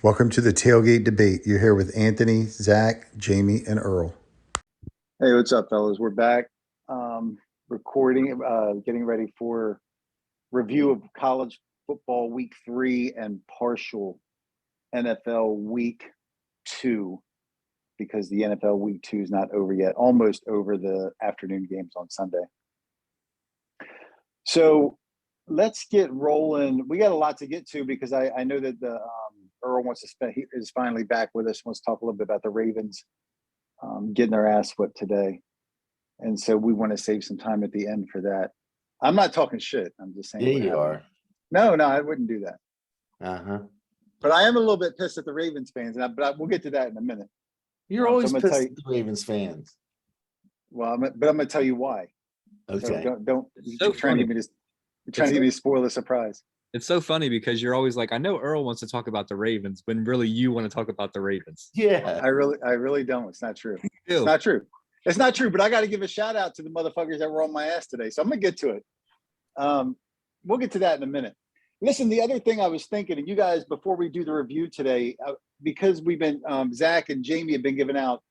Welcome to the Tailgate Debate. You're here with Anthony, Zach, Jamie, and Earl. Hey, what's up, fellas? We're back recording, getting ready for review of college football week 3 and partial NFL week 2, because the NFL week 2 is not over yet, almost over the afternoon games on Sunday. So let's get rolling. We got a lot to get to because I know that the Earl wants to spend, he is finally back with us, wants to talk a little bit about the Ravens getting their ass whipped today. And so we want to save some time at the end for that. I'm not talking shit. I'm just saying. Yeah, you are. No, I wouldn't do that. Uh-huh. But I am a little bit pissed at the Ravens fans, we'll get to that in a minute. You're always so pissed at the Ravens fans. Well, I'm going to tell you why. Okay. So don't So you're trying to give me this. You're trying to give me a spoiler surprise. It's so funny because you're always like, I know Earl wants to talk about the Ravens, when really you want to talk about the Ravens. Yeah. I really don't. It's not true. It's not true. It's not true, but I got to give a shout out to the motherfuckers that were on my ass today. So I'm going to get to it. We'll get to that in a minute. Listen, the other thing I was thinking, and you guys, before we do the review today, because we've been, Zach and Jamie have been giving out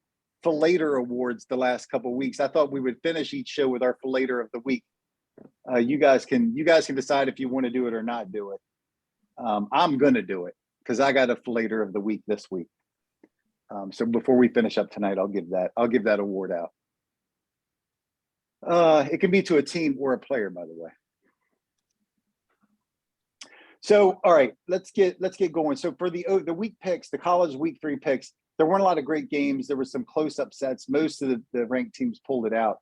Fillator awards the last couple of weeks. I thought we would finish each show with our Fillator of the week. You guys can decide if you want to do it or not do it. I'm going to do it because I got a Fillator of the week this week. So before we finish up tonight, I'll give that award out. It can be to a team or a player, by the way. So, all right, let's get going. So for the week picks, the college week 3 picks, there weren't a lot of great games. There were some close upsets. Most of the ranked teams pulled it out.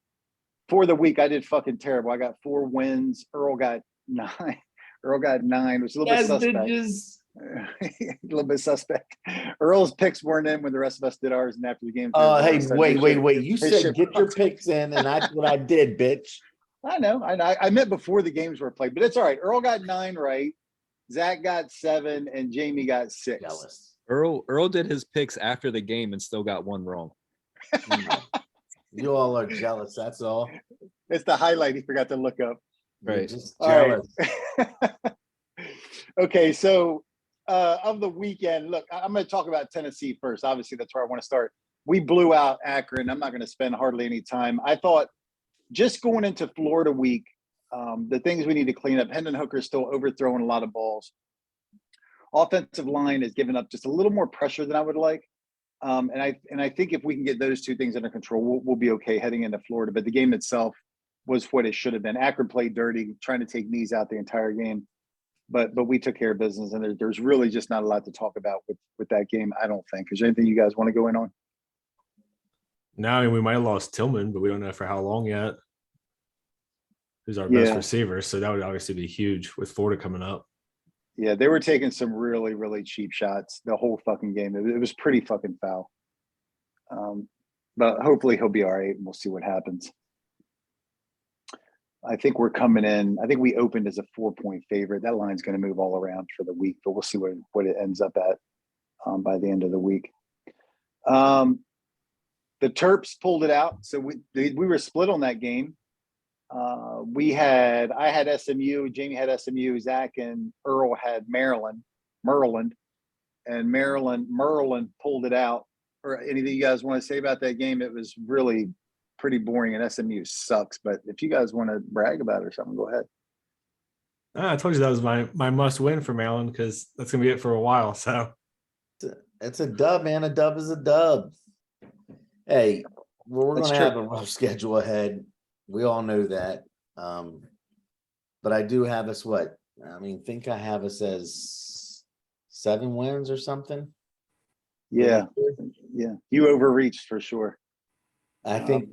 For the week, I did fucking terrible. I got 4 wins. Earl got 9. Earl got 9. It was a little bit suspect. A little bit suspect. Earl's picks weren't in when the rest of us did ours, and after the game. Hey, wait. You said get your picks in, and that's what I did, bitch. I know. I meant before the games were played, but it's all right. Earl got 9 right. Zach got 7, and Jamie got 6. Jealous. Earl did his picks after the game and still got 1 wrong. You all are jealous. That's all. It's the highlight he forgot to look up. Right. Just jealous. Right. Okay, so of the weekend, look, I'm going to talk about Tennessee first. Obviously, that's where I want to start. We blew out Akron. I'm not going to spend hardly any time. I thought just going into Florida week, the things we need to clean up. Hendon Hooker is still overthrowing a lot of balls. Offensive line has given up just a little more pressure than I would like. And I think if we can get those 2 things under control, we'll be okay heading into Florida. But the game itself was what it should have been. Akron played dirty, trying to take knees out the entire game. But we took care of business, and there's really just not a lot to talk about with that game, I don't think. Is there anything you guys want to go in on? No, I mean, we might have lost Tillman, but we don't know for how long yet. Who's our best receiver, so that would obviously be huge with Florida coming up. Yeah, they were taking some really, really cheap shots the whole fucking game. It was pretty fucking foul. But hopefully he'll be all right, and we'll see what happens. I think we're coming in. I think we opened as a 4-point favorite. That line's going to move all around for the week, but we'll see what it ends up at by the end of the week. The Terps pulled it out, so we were split on that game. I had SMU, Jamie had SMU, Zach and Earl had Maryland, and Maryland pulled it out. Or anything you guys want to say about that game? It was really pretty boring, and SMU sucks. But if you guys want to brag about it or something, go ahead. I told you that was my must win for Maryland because that's gonna be it for a while. So it's a dub, man. A dub is a dub. Hey, we're going to have a rough schedule ahead. We all know that. But I do have us think I have us as 7 wins or something. Yeah. You overreached for sure. I think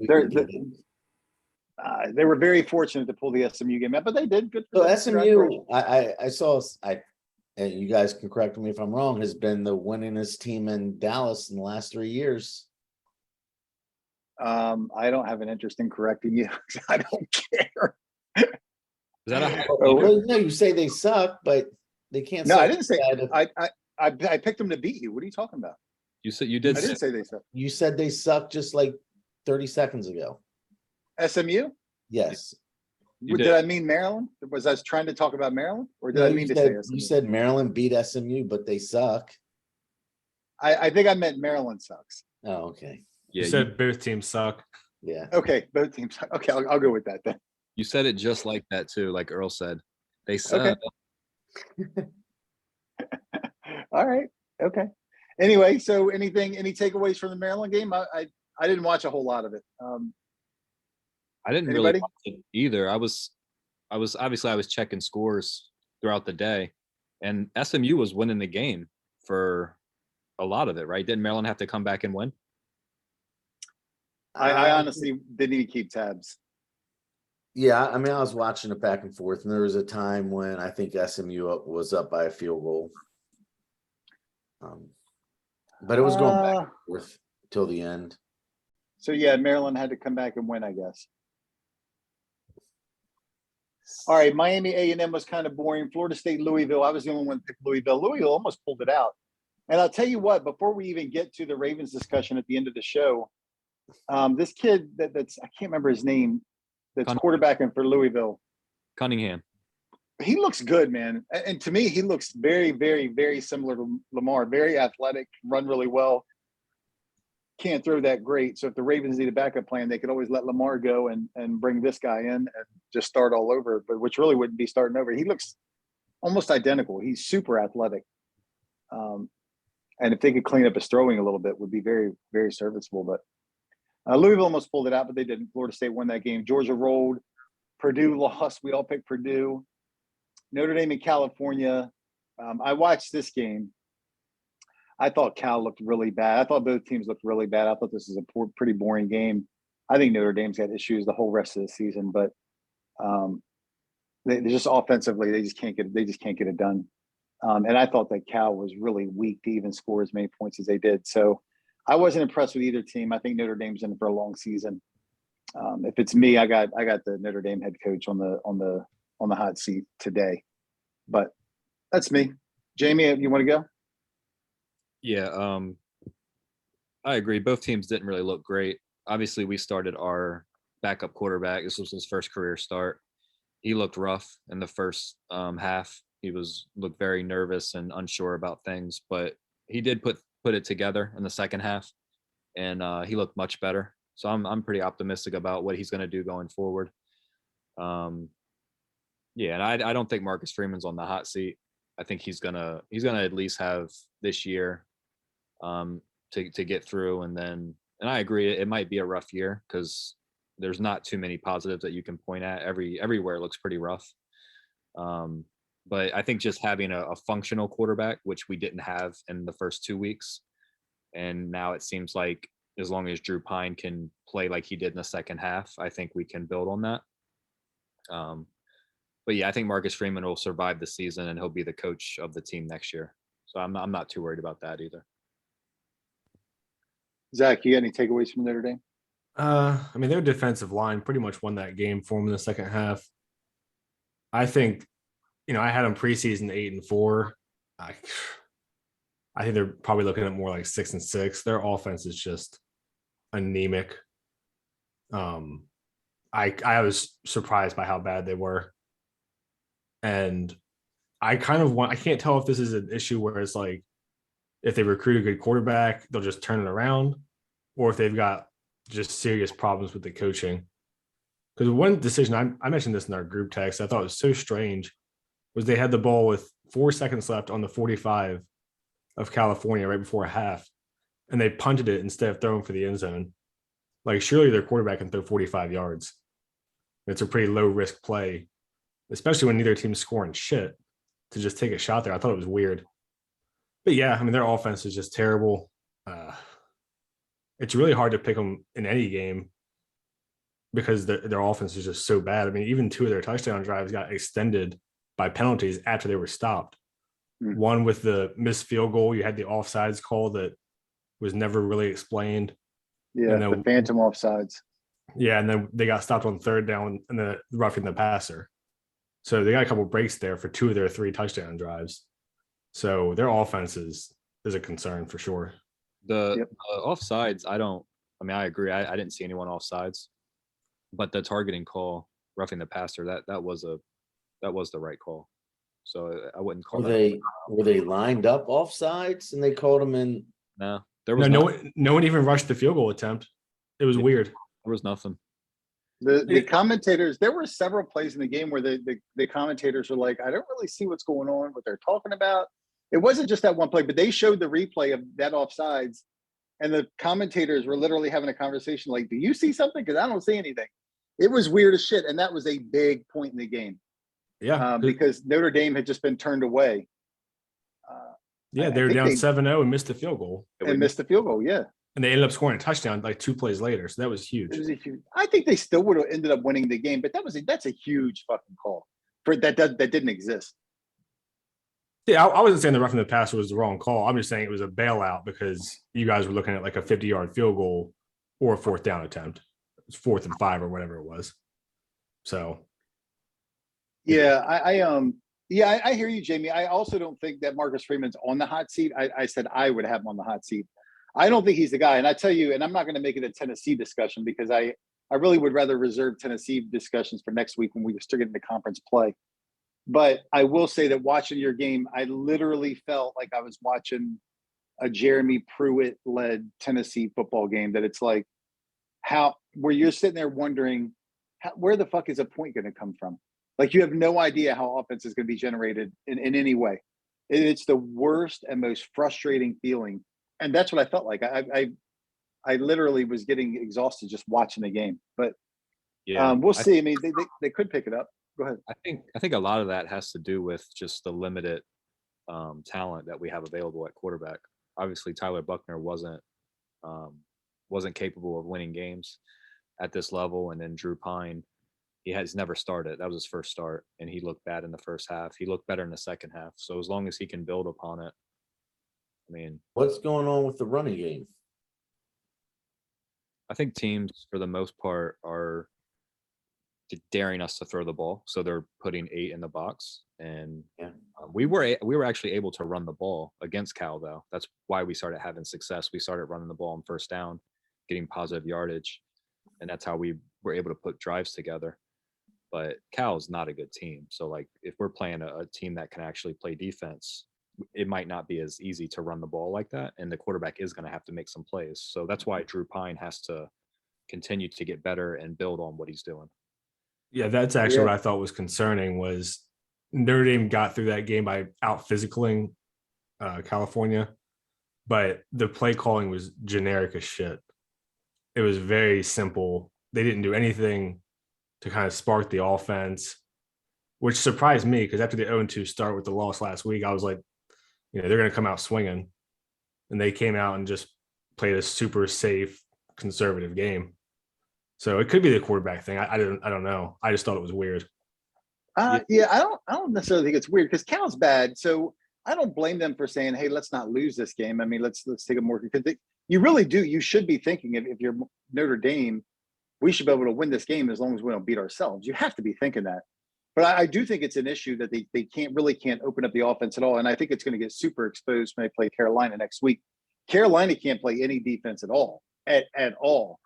they were very fortunate to pull the SMU game out, but they did good. So SMU, I saw, and you guys can correct me if I'm wrong, has been the winningest team in Dallas in the last 3 years. I don't have an interest in correcting you. I don't care. Is that a no, you say they suck, but they can't. No, I didn't say. I picked them to beat you. What are you talking about? You said you did. I didn't say they suck. You said they suck just like 30 seconds ago. SMU? Yes. Did I mean Maryland? Was I trying to talk about Maryland, or did I mean to say SMU? You said Maryland beat SMU, but they suck. I think I meant Maryland sucks. Oh, okay. You Yeah, said both teams suck. Yeah. Okay, both teams. Okay, I'll go with that then. you said it just like that too, like Earl said. They Okay. suck. All right. Okay. Anyway, so any takeaways from the Maryland game? I didn't watch a whole lot of it. I didn't really Anybody? watch it either. I was obviously I was checking scores throughout the day, and SMU was winning the game for a lot of it, right? Didn't Maryland have to come back and win? I honestly didn't even keep tabs. Yeah, I mean, I was watching it back and forth, and there was a time when I think SMU was up by a field goal. But it was going back and forth till the end. So yeah, Maryland had to come back and win, I guess. All right, Miami A&M was kind of boring. Florida State, Louisville. I was the only one to pick Louisville. Louisville almost pulled it out. And I'll tell you what, before we even get to the Ravens discussion at the end of the show, this kid that's I can't remember his name, that's quarterbacking for Louisville. Cunningham. He looks good, man. And to me, he looks very, very, very similar to Lamar. Very athletic, run really well. Can't throw that great. So if the Ravens need a backup plan, they could always let Lamar go and bring this guy in and just start all over, but which really wouldn't be starting over. He looks almost identical. He's super athletic. And if they could clean up his throwing a little bit, would be very, very serviceable. But Louisville almost pulled it out, but they didn't. Florida State won that game. Georgia rolled. Purdue lost. We all picked Purdue. Notre Dame in California. I watched this game. I thought Cal looked really bad. I thought both teams looked really bad. I thought this was a pretty boring game. I think Notre Dame's got issues the whole rest of the season, but they just offensively they just can't get it done. And I thought that Cal was really weak to even score as many points as they did. So I wasn't impressed with either team. I think Notre Dame's in for a long season. If it's me, I got the Notre Dame head coach on the hot seat today. But that's me. Jamie, you want to go? Yeah, I agree. Both teams didn't really look great. Obviously, we started our backup quarterback. This was his first career start. He looked rough in the first half. He looked very nervous and unsure about things, but he did put it together in the second half, and he looked much better. So I'm pretty optimistic about what he's going to do going forward. Yeah, and I don't think Marcus Freeman's on the hot seat. I think he's gonna at least have this year to get through, and I agree it might be a rough year because there's not too many positives that you can point at. Everywhere looks pretty rough. But I think just having a functional quarterback, which we didn't have in the first 2 weeks, and now it seems like as long as Drew Pine can play like he did in the second half, I think we can build on that. But yeah, I think Marcus Freeman will survive the season and he'll be the coach of the team next year. So I'm not too worried about that either. Zach, you got any takeaways from Notre Dame? I mean, their defensive line pretty much won that game for them in the second half. I think, I had them preseason 8-4. I think they're probably looking at more like 6-6. Their offense is just anemic. I was surprised by how bad they were. And I can't tell if this is an issue where it's like, if they recruit a good quarterback, they'll just turn it around, or if they've got just serious problems with the coaching. Because one decision, I mentioned this in our group text, I thought was so strange, was they had the ball with 4 seconds left on the 45 of California right before a half, and they punted it instead of throwing for the end zone. Like, surely their quarterback can throw 45 yards. It's a pretty low risk play, especially when neither team's scoring shit, to just take a shot there. I thought it was weird. But yeah, I mean, their offense is just terrible. It's really hard to pick them in any game because their offense is just so bad. I mean, even 2 of their touchdown drives got extended by penalties after they were stopped. One with the missed field goal, you had the offsides call that was never really explained. Yeah, and then, the phantom offsides. Yeah, and then they got stopped on 3rd down and the roughing the passer. So they got a couple breaks there for 2 of their 3 touchdown drives. So their offense is a concern for sure. The offsides, I agree. I didn't see anyone offsides, but the targeting call, roughing the passer, that was the right call. So I wouldn't call Were they lined up offsides and they called them in No, there was No one even rushed the field goal attempt. It was weird. There was nothing. The commentators, there were several plays in the game where the commentators were like, I don't really see what's going on, what they're talking about. It wasn't just that one play, but they showed the replay of that offsides, and the commentators were literally having a conversation like, do you see something? Because I don't see anything. It was weird as shit, and that was a big point in the game. Yeah. Because Notre Dame had just been turned away. Yeah, they were down 7-0 and missed the field goal. And missed the field goal, yeah. And they ended up scoring a touchdown like 2 plays later. So that was huge. I think they still would have ended up winning the game, but that's a huge fucking call for that didn't exist. Yeah, I wasn't saying the roughing the passer was the wrong call. I'm just saying it was a bailout because you guys were looking at like a 50-yard field goal or a 4th down attempt. It was 4th and 5 or whatever it was. So yeah, I hear you, Jamie. I also don't think that Marcus Freeman's on the hot seat. I said I would have him on the hot seat. I don't think he's the guy. And I tell you, and I'm not going to make it a Tennessee discussion because I really would rather reserve Tennessee discussions for next week when we start getting to conference play. But I will say that watching your game, I literally felt like I was watching a Jeremy Pruitt-led Tennessee football game, that it's like where you're sitting there wondering, where the fuck is a point going to come from? Like, you have no idea how offense is going to be generated in any way. It's the worst and most frustrating feeling. And that's what I felt like. I literally was getting exhausted just watching the game. But yeah, we'll see. I mean, they could pick it up. Go ahead. I think a lot of that has to do with just the limited talent that we have available at quarterback. Obviously, Tyler Buckner wasn't capable of winning games at this level, and then Drew Pine, he has never started. That was his first start, and he looked bad in the first half. He looked better in the second half. So as long as he can build upon it, I mean, What's going on with the running game? I think teams for the most part are daring us to throw the ball, so they're putting 8 in the box, and we were actually able to run the ball against Cal, though. That's why we started having success. We started running the ball on first down, getting positive yardage, and that's how we were able to put drives together. But Cal is not a good team, so like if we're playing a team that can actually play defense, it might not be as easy to run the ball like that, and the quarterback is going to have to make some plays. So that's why Drew Pine has to continue to get better and build on what he's doing. yeah, that's actually what I thought was concerning was Notre Dame got through that game by out physicaling California, but the play calling was generic as shit. It was very simple. They didn't do anything to kind of spark the offense, which surprised me because after the 0-2 start with the loss last week, I was like, they're going to come out swinging. And they came out and just played a super safe, conservative game. So it could be the quarterback thing. I don't know. I just thought it was weird. Yeah, I don't necessarily think it's weird because Cal's bad. So I don't blame them for saying, hey, let's not lose this game. I mean, let's take a more, because you really do. You should be thinking if you're Notre Dame, we should be able to win this game as long as we don't beat ourselves. You have to be thinking that. But I do think it's an issue that they can't open up the offense at all. And I think it's going to get super exposed when they play Carolina next week. Carolina can't play any defense at all, at all.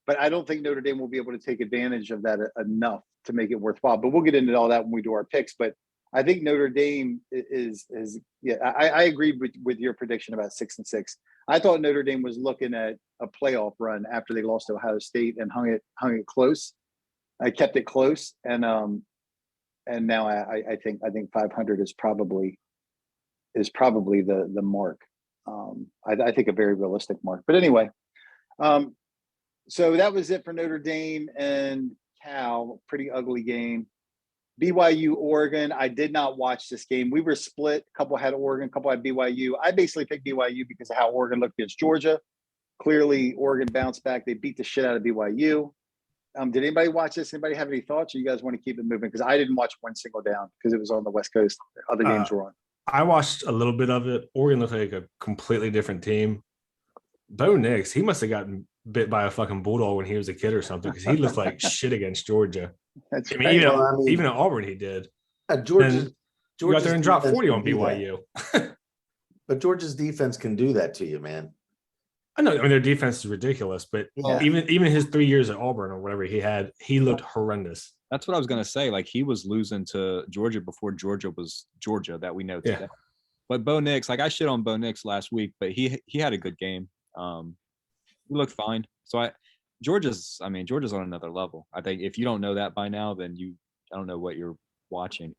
But I don't think Notre Dame will be able to take advantage of that enough to make it worthwhile. But we'll get into all that when we do our picks. But I think Notre Dame is I agreed with your prediction about 6-6. I thought Notre Dame was looking at a playoff run after they lost to Ohio State and hung it close. I kept it close, and now I think 500 is probably the mark. I think a very realistic mark. But anyway, so that was it for Notre Dame and Cal. Pretty ugly game. BYU, Oregon. I did not watch this game. We were split. A couple had Oregon, a couple had BYU. I basically picked BYU because of how Oregon looked against Georgia. Clearly, Oregon bounced back. They beat the shit out of BYU. Did anybody watch this? Anybody have any thoughts, or you guys want to keep it moving? Because I didn't watch one single down because it was on the West Coast. Other games were on. I watched a little bit of it. Oregon looked like a completely different team. Bo Nix, he must have gotten bit by a fucking bulldog when he was a kid or something because he looked like shit against Georgia. That's I mean, right. even at Auburn, he did. Georgia got there and dropped 40 on BYU. But Georgia's defense can do that to you, man. I know. I mean, their defense is ridiculous, but even his 3 years at Auburn or whatever he looked horrendous. That's what I was going to say. Like, he was losing to Georgia before Georgia was Georgia that we know today. But Bo Nix, like I shit on Bo Nix last week, but he had a good game. He looked fine. So Georgia's on another level. I think if you don't know that by now, then I don't know what you're watching.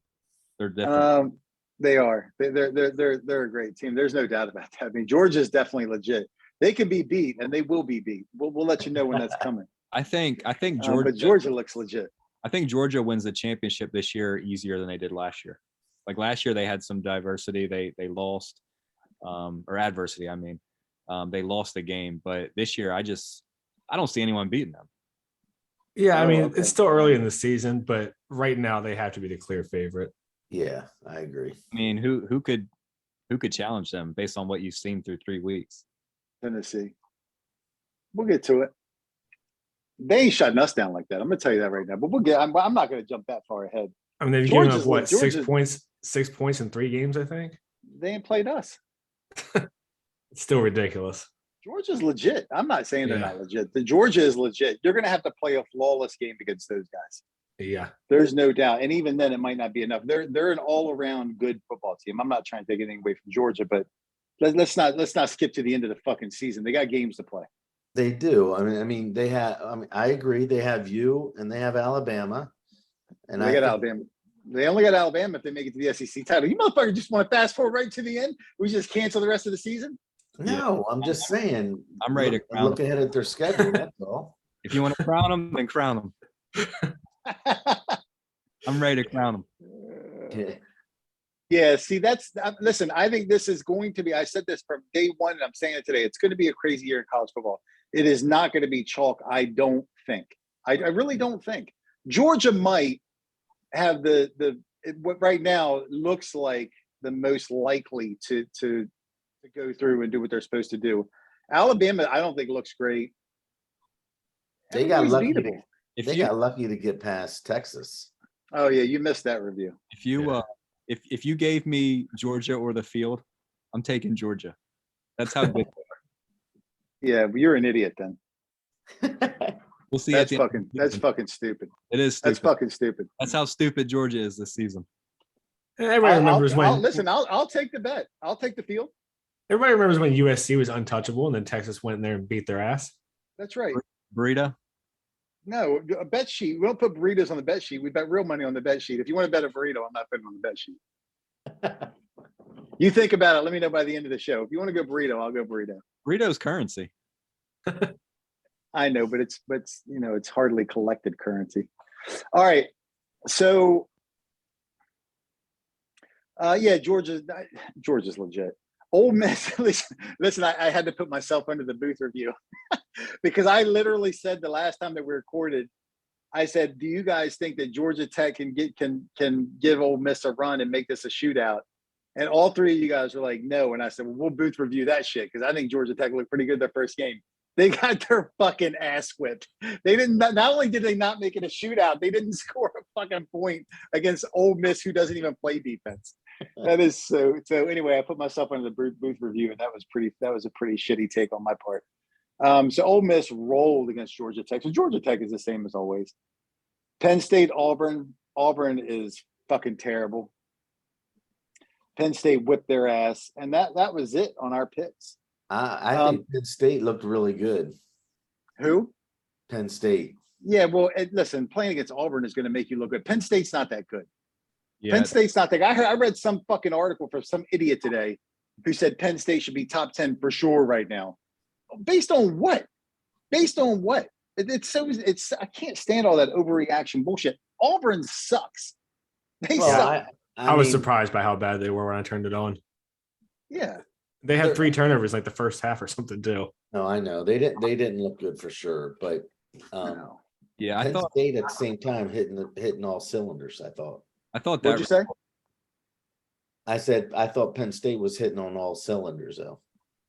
They're different. They are. They're a great team. There's no doubt about that. I mean, Georgia's definitely legit. They can be beat, and they will be beat. We'll let you know when that's coming. I think Georgia. But Georgia looks legit. I think Georgia wins the championship this year easier than they did last year. Like last year, they had some diversity. They lost, or adversity. I mean, they lost the game. But this year, I don't see anyone beating them. Yeah, I mean, okay. it's still early in the season, but right now they have to be the clear favorite. Yeah, I agree. I mean, who could challenge them based on what you've seen through 3 weeks? Tennessee. We'll get to it. They ain't shutting us down like that. I'm gonna tell you that right now. But we'll get. I'm not gonna jump that far ahead. I mean, they've given up what 6 points? 6 points in 3 games, I think. They ain't played us. It's still ridiculous. Georgia's legit. I'm not saying they're not legit. The Georgia is legit. You're gonna have to play a flawless game against those guys. Yeah, there's no doubt. And even then, it might not be enough. They're an all-around good football team. I'm not trying to take anything away from Georgia, but let's not skip to the end of the fucking season. They got games to play. They do. I mean, they have. I mean, I agree. They have you, and they have Alabama, and They got Alabama. They only got Alabama if they make it to the SEC title. You motherfucker just want to fast forward right to the end? We just cancel the rest of the season? No, I'm just saying. I'm ready to look ahead at their schedule. That's all. If you want to crown them, then crown them. I'm ready to crown them. Yeah, see, listen, I think this is going to be, I said this from day one, and I'm saying it today, it's going to be a crazy year in college football. It is not going to be chalk, I don't think. I really don't think. Georgia might have what right now looks like the most likely to go through and do what they're supposed to do. Alabama, I don't think looks great. They got lucky. They got lucky to get past Texas. Oh yeah, you missed that review. If you if you gave me Georgia or the field, I'm taking Georgia. That's how good. Yeah, but you're an idiot then. We'll see. That's fucking stupid. It is stupid. That's fucking stupid. That's how stupid Georgia is this season. Everybody remembers when. Listen, I'll take the bet. I'll take the field. Everybody remembers when USC was untouchable, and then Texas went in there and beat their ass. That's right. Burrito. No, a bet sheet. We don't put burritos on the bet sheet. We bet real money on the bet sheet. If you want to bet a burrito, I'm not putting on the bet sheet. You think about it. Let me know by the end of the show. If you want to go burrito, I'll go burrito. Burrito's currency. I know, but it's hardly collected currency. All right. So yeah, Georgia's legit. Ole Miss, listen, I had to put myself under the booth review because I literally said the last time that we recorded, I said, do you guys think that Georgia Tech can give Ole Miss a run and make this a shootout? And all three of you guys were like, no. And I said, well, we'll booth review that shit because I think Georgia Tech looked pretty good their first game. They got their fucking ass whipped. They didn't. Not only did they not make it a shootout, they didn't score a fucking point against Ole Miss, who doesn't even play defense. That is so. So anyway, I put myself under the booth review, and that was a pretty shitty take on my part. So Ole Miss rolled against Georgia Tech. So Georgia Tech is the same as always. Penn State, Auburn. Auburn is fucking terrible. Penn State whipped their ass, and that was it on our picks. I think Penn State looked really good. Who? Penn State. Yeah, well, listen, playing against Auburn is going to make you look good. Penn State's not that good. Yeah. Penn State's not that good. I read some fucking article from some idiot today who said Penn State should be top 10 for sure right now. Based on what? Based on what? I can't stand all that overreaction bullshit. Auburn sucks. They suck. I was surprised by how bad they were when I turned it on. Yeah. They had 3 turnovers like the first half or something too. No, I know they didn't look good for sure, but yeah, I Penn thought State at the same time hitting all cylinders. I thought that. What'd you say? I said I thought Penn State was hitting on all cylinders though.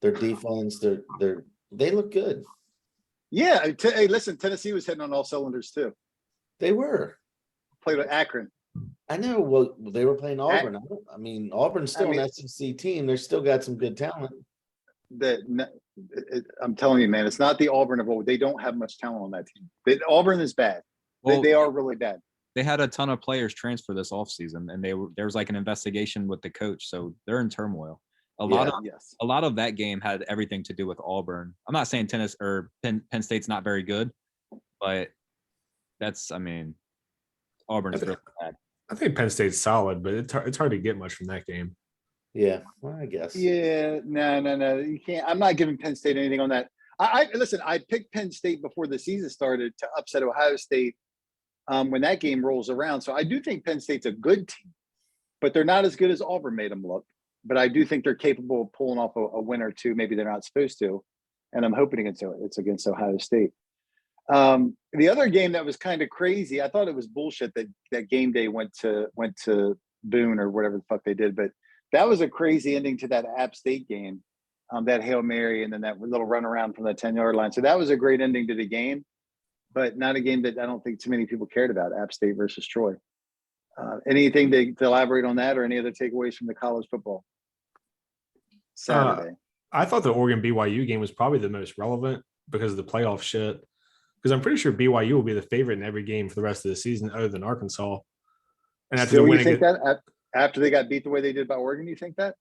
Their defense, they look good. Yeah. Hey, listen, Tennessee was hitting on all cylinders too. They were. Played with Akron. I know. Well, they were playing Auburn. I mean, Auburn's still an SEC team. They've still got some good talent. I'm telling you, man, it's not the Auburn of old. They don't have much talent on that team. Auburn is bad. Well, they are really bad. they had a ton of players transfer this offseason, and there was like an investigation with the coach, so they're in turmoil. A Yes. lot of that game had everything to do with Auburn. I'm not saying Penn State's not very good, but Auburn's really bad. I think Penn State's solid, but it's hard to get much from that game. Yeah, well, I guess. Yeah, no. You can't. I'm not giving Penn State anything on that. I listen. I picked Penn State before the season started to upset Ohio State when that game rolls around. So I do think Penn State's a good team, but they're not as good as Auburn made them look. But I do think they're capable of pulling off a win or two. Maybe they're not supposed to, and I'm hoping it's against Ohio State. The other game that was kind of crazy, I thought it was bullshit that game day went to Boone or whatever the fuck they did, but that was a crazy ending to that App State game, that Hail Mary and then that little run around from the 10-yard line. So that was a great ending to the game, but not a game that I don't think too many people cared about, App State versus Troy. Anything to elaborate on that or any other takeaways from the college football Saturday? I thought the Oregon BYU game was probably the most relevant because of the playoff shit. Because I'm pretty sure BYU will be the favorite in every game for the rest of the season, other than Arkansas. And after Still, you think that after they got beat the way they did by Oregon, you think that?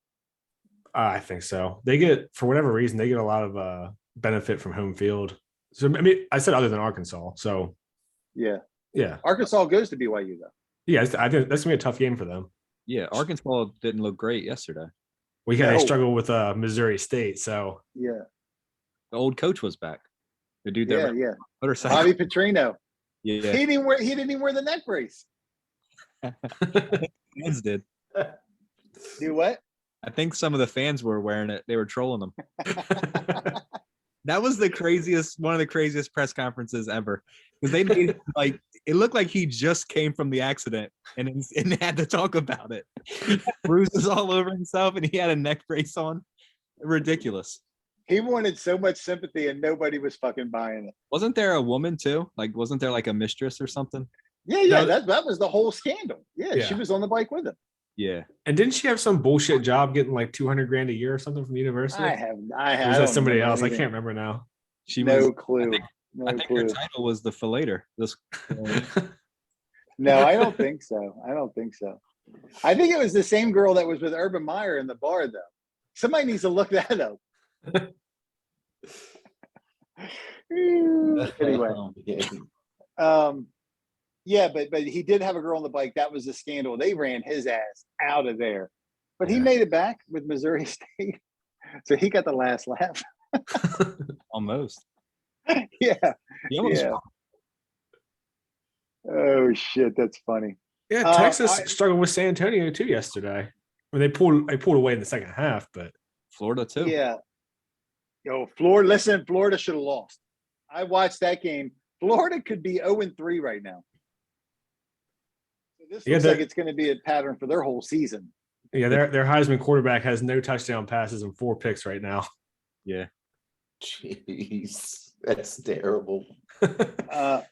I think so. They get, for whatever reason, they get a lot of benefit from home field. So I mean, I said other than Arkansas. So yeah. Arkansas goes to BYU though. Yeah, I think that's gonna be a tough game for them. Yeah, Arkansas didn't look great yesterday. They struggle with Missouri State. So yeah, the old coach was back. The dude that motorcycle. Bobby Petrino. Yeah, he didn't even wear the neck brace. Fans did. Do what? I think some of the fans were wearing it. They were trolling them. That was one of the craziest press conferences ever. Because they made it looked like he just came from the accident and had to talk about it. He had bruises all over himself and he had a neck brace on. Ridiculous. He wanted so much sympathy and nobody was fucking buying it. Wasn't there a woman too? Wasn't there a mistress or something? Yeah. That was the whole scandal. Yeah, she was on the bike with him. Yeah. And didn't she have some bullshit job getting $200,000 a year or something from the university? I have. Or was that somebody else? Anything. I can't remember now. No clue. I think her title was the fillator. No, I don't think so. I think it was the same girl that was with Urban Meyer in the bar, though. Somebody needs to look that up. Anyway, yeah, but he did have a girl on the bike. That was a scandal. They ran his ass out of there, but he made it back with Missouri State, so he got the last laugh. Almost. Yeah. Yeah. Oh shit, that's funny. Yeah, Texas struggled with San Antonio too yesterday. I mean, they pulled away in the second half, but Florida too. Yeah. Florida. Listen, Florida should have lost. I watched that game. Florida could be 0-3 right now. So this looks like it's going to be a pattern for their whole season. Yeah, their Heisman quarterback has no touchdown passes and 4 picks right now. Yeah. Jeez, that's terrible. The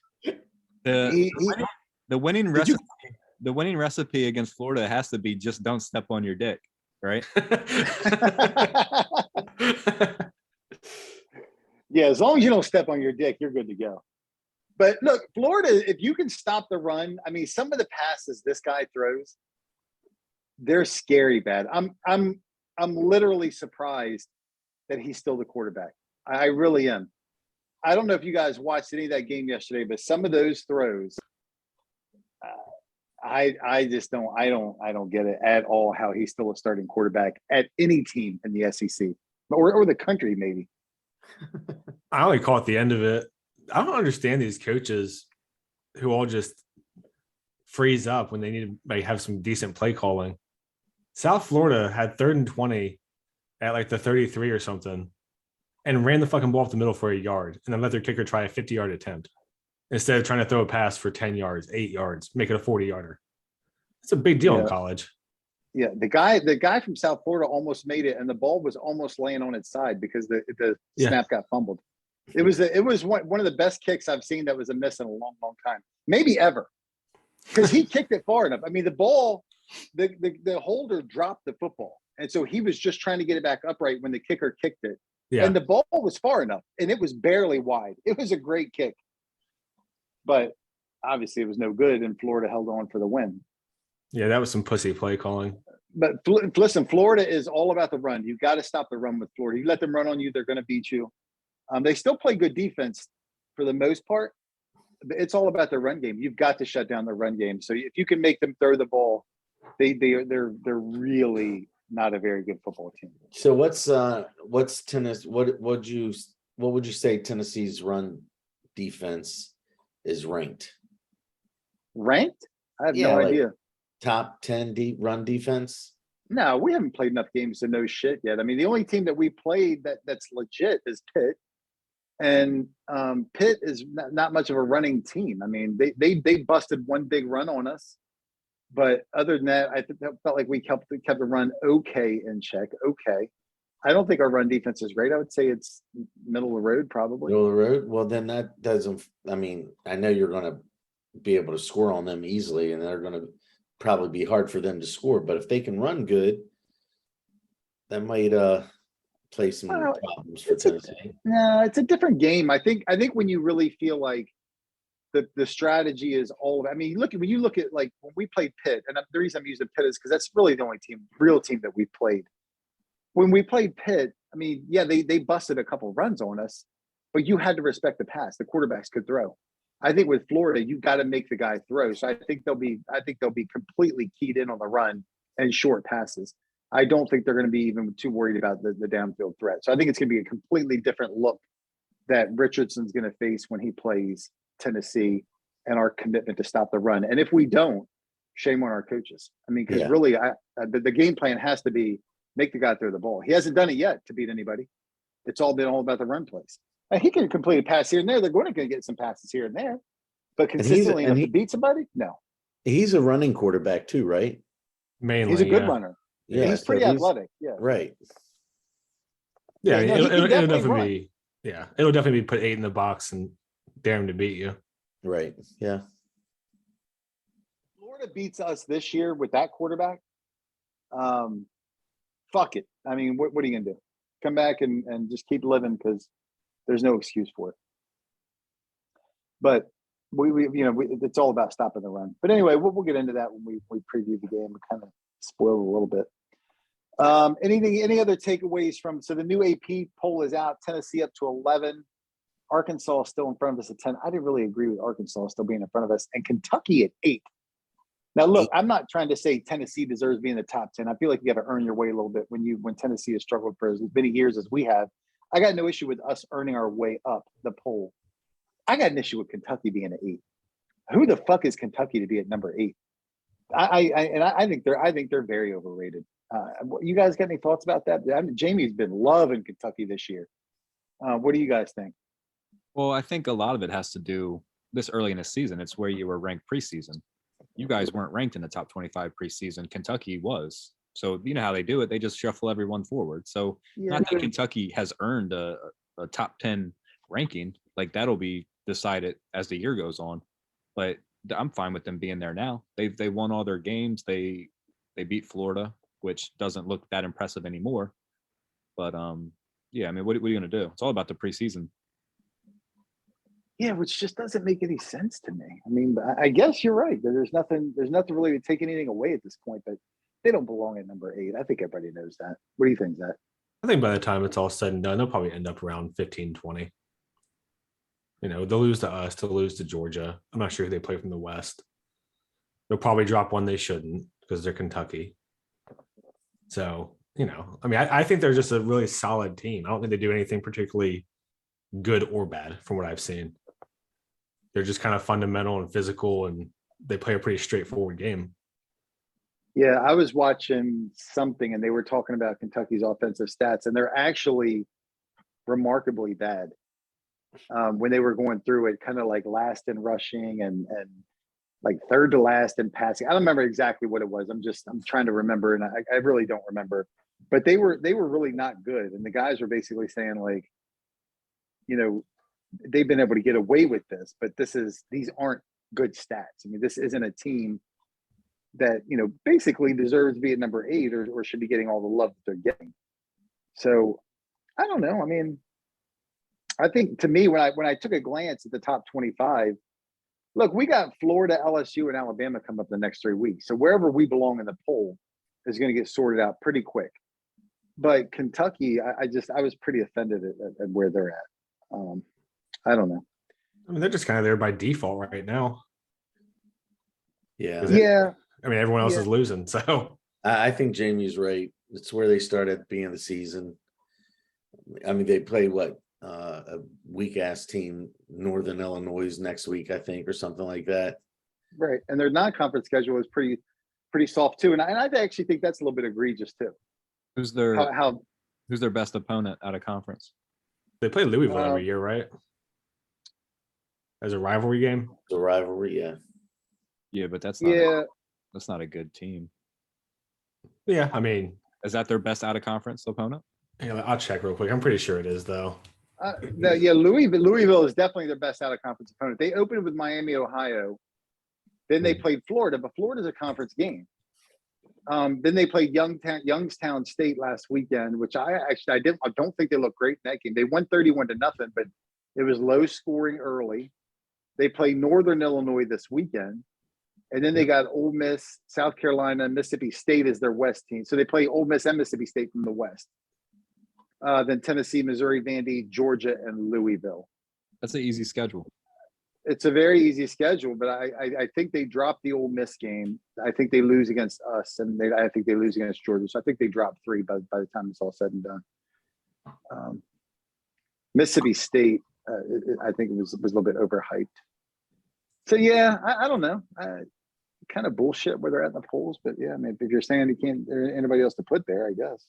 winning recipe. The winning recipe against Florida has to be just don't step on your dick, right? Yeah, as long as you don't step on your dick, you're good to go. But look, Florida, if you can stop the run, I mean, some of the passes this guy throws, they're scary bad. I'm literally surprised that he's still the quarterback. I really am. I don't know if you guys watched any of that game yesterday, but some of those throws, I just don't get it at all how he's still a starting quarterback at any team in the SEC or the country maybe. I only caught the end of it. I don't understand these coaches who all just freeze up when they need to have some decent play calling. South Florida had 3rd and 20 at the 33 or something and ran the fucking ball up the middle for a yard and then let their kicker try a 50-yard attempt instead of trying to throw a pass for 10 yards, 8 yards, make it a 40-yarder. It's a big deal in college. Yeah, the guy from South Florida almost made it, and the ball was almost laying on its side because the snap got fumbled. It was one of the best kicks I've seen that was a miss in a long, long time, maybe ever, because he kicked it far enough. I mean, the ball, the holder dropped the football, and so he was just trying to get it back upright when the kicker kicked it, and the ball was far enough, and it was barely wide. It was a great kick, but obviously it was no good, and Florida held on for the win. Yeah, that was some pussy play calling. But listen, Florida is all about the run. You've got to stop the run with Florida. You let them run on you, they're going to beat you. They still play good defense for the most part. But it's all about the run game. You've got to shut down the run game. So if you can make them throw the ball, they're really not a very good football team. So what's tennis? What would you say Tennessee's run defense is ranked? Ranked? I have Yeah, no like idea. Top 10 deep run defense? No, we haven't played enough games to know shit yet. I mean, the only team that we played that's legit is Pitt. And Pitt is not much of a running team. I mean, they busted one big run on us. But other than that, I felt like we kept the run okay in check. Okay. I don't think our run defense is great. I would say it's middle of the road, probably. Middle of the road? Well, then that doesn't, I mean, I know you're going to be able to score on them easily, and they're going to probably be hard for them to score. But if they can run good, that might play some problems for Tennessee. No, it's a different game. I think when you really feel like the strategy is all. I mean, when you look at like when we played Pitt, and the reason I'm using Pitt is because that's really the only real team that we played. When we played Pitt, I mean, yeah, they busted a couple runs on us, but you had to respect the pass. The quarterbacks could throw. I think with Florida, you got to make the guy throw. So I think they'll be completely keyed in on the run and short passes. I don't think they're going to be even too worried about the downfield threat. So I think it's going to be a completely different look that Richardson's going to face when he plays Tennessee, and our commitment to stop the run. And if we don't, shame on our coaches. I mean, because really, the game plan has to be make the guy throw the ball. He hasn't done it yet to beat anybody. It's all been all about the run plays. Now, he can complete a pass here and there. They're going to get some passes here and there, but consistently enough to beat somebody, no. He's a running quarterback too, right? Mainly, he's a good runner. Yeah, he's pretty athletic. Yeah, right. Yeah, no, it'll definitely be. Yeah, it'll definitely be put 8 in the box and dare him to beat you. Right. Yeah. Florida beats us this year with that quarterback. Fuck it. I mean, what are you gonna do? Come back and just keep living, because there's no excuse for it. But we it's all about stopping the run. But anyway, we'll get into that when we preview the game. We kind of spoiled a little bit. Any other takeaways from? So the new AP poll is out. Tennessee up to 11. Arkansas still in front of us at 10. I didn't really agree with Arkansas still being in front of us, and Kentucky at 8. Now, look, I'm not trying to say Tennessee deserves to be in the top 10. I feel like you got to earn your way a little bit when Tennessee has struggled for as many years as we have. I got no issue with us earning our way up the poll. I got an issue with Kentucky being at 8. Who the fuck is Kentucky to be at number 8? I think they're very overrated. You guys got any thoughts about that? Jamie's been loving Kentucky this year. What do you guys think? Well, I think a lot of it has to do this early in the season. It's where you were ranked preseason. You guys weren't ranked in the top 25 preseason. Kentucky was. So you know how they do it. They just shuffle everyone forward. So not that Kentucky has earned a top 10 ranking. Like that'll be decided as the year goes on. But I'm fine with them being there now. They won all their games. They beat Florida, which doesn't look that impressive anymore. But yeah, I mean, what are you going to do? It's all about the preseason. Yeah, which just doesn't make any sense to me. I mean, I guess you're right. There's nothing really to take anything away at this point, but they don't belong at number 8. I think everybody knows that. What do you think, Zach? I think by the time it's all said and done, they'll probably end up around 15, 20. You know, they'll lose to us, they'll lose to Georgia. I'm not sure who they play from the West. They'll probably drop one they shouldn't because they're Kentucky. So, you know, I mean, I think they're just a really solid team. I don't think they do anything particularly good or bad from what I've seen. They're just kind of fundamental and physical, and they play a pretty straightforward game. Yeah, I was watching something, and they were talking about Kentucky's offensive stats, and they're actually remarkably bad. When they were going through it, kind of like last in rushing and like third to last in passing. I don't remember exactly what it was. I'm trying to remember, and I really don't remember. But they were really not good, and the guys were basically saying like, you know, they've been able to get away with this, but these aren't good stats. I mean, this isn't a team that, you know, basically deserves to be at number 8 or should be getting all the love that they're getting. So I don't know. I mean, I think to me, when I took a glance at the top 25, Look, we got Florida, LSU, and Alabama coming up the next 3 weeks. So wherever we belong in the poll is going to get sorted out pretty quick. But Kentucky, I was pretty offended at where they're at. I don't know. I mean, they're just kind of there by default right now. Yeah. Is it- Yeah, I mean, everyone else Yeah. is losing, so I think Jamie's right. It's where they start at the beginning of the season. I mean, they play what a weak ass team, Northern Illinois next week, I think, or something like that. right. And their non-conference schedule is pretty soft too. And I actually think that's a little bit egregious too. Who's their How Who's their best opponent out of conference? they play Louisville every Um, year, right? As a rivalry game. The rivalry, yeah. Yeah, but that's not yeah. that's not a good team. Yeah, I mean, Is that their best out of conference opponent? I'll check real quick. I'm pretty sure it is though. Yeah, Louisville is definitely their best out of conference opponent. They opened with Miami, Ohio. Then they played Florida, but Florida's a conference game. Then they played Youngstown State last weekend, which I don't think they looked great in that game. They won 31-0, but it was low scoring early. They play Northern Illinois this weekend. And then they got Ole Miss, South Carolina, Mississippi State as their West team. So they play Ole Miss and Mississippi State from the West. Then Tennessee, Missouri, Vandy, Georgia, and Louisville. That's an easy schedule. It's a very easy schedule, but I think they dropped the Ole Miss game. I think they lose against us, and I think they lose against Georgia. So I think they dropped 3 by the time it's all said and done. Mississippi State, I think it was a little bit overhyped. So yeah, I don't know. Kind of bullshit where they're at in the polls, but yeah, I mean, if you're saying you can't, there's anybody else to put there, I guess.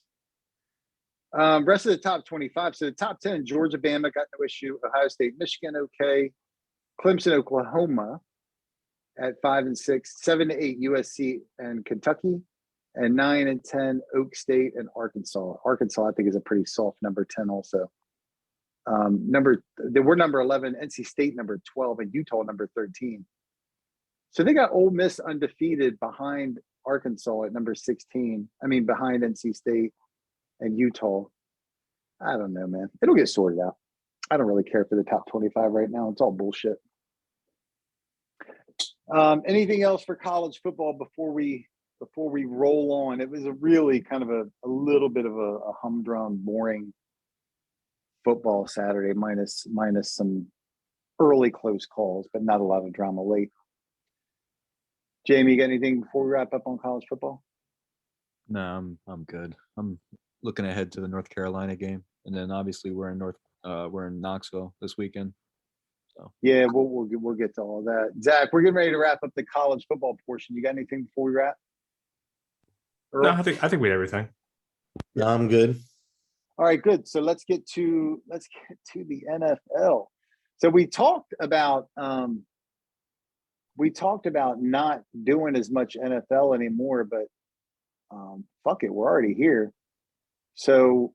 Rest of the top 25. So the top 10: Georgia, Bama got no issue. Ohio State, Michigan, okay. Clemson, Oklahoma at 5 and 6, 7 to 8 USC and Kentucky, and 9 and 10 Oak State and Arkansas. Arkansas, I think, is a pretty soft number 10 also. They were number 11, NC State number 12, and Utah number 13. So they got Ole Miss undefeated behind Arkansas at number 16. I mean, behind NC State and Utah. I don't know, man. It'll get sorted out. I don't really care for the top 25 right now. It's all bullshit. Anything else for college football before we roll on? It was a really kind of a little bit of a humdrum, boring football Saturday, minus some early close calls, but not a lot of drama late. Jamie, you got anything before we wrap up on college football? No, I'm good. I'm looking ahead to the North Carolina game, and then obviously we're in Knoxville this weekend. So Yeah, we'll get to all that. Zach, we're getting ready to wrap up the college football portion. You got anything before we wrap? No, I think we had everything. No, I'm good. All right, good. So let's get to the NFL. So we talked about not doing as much NFL anymore, but fuck it, we're already here. So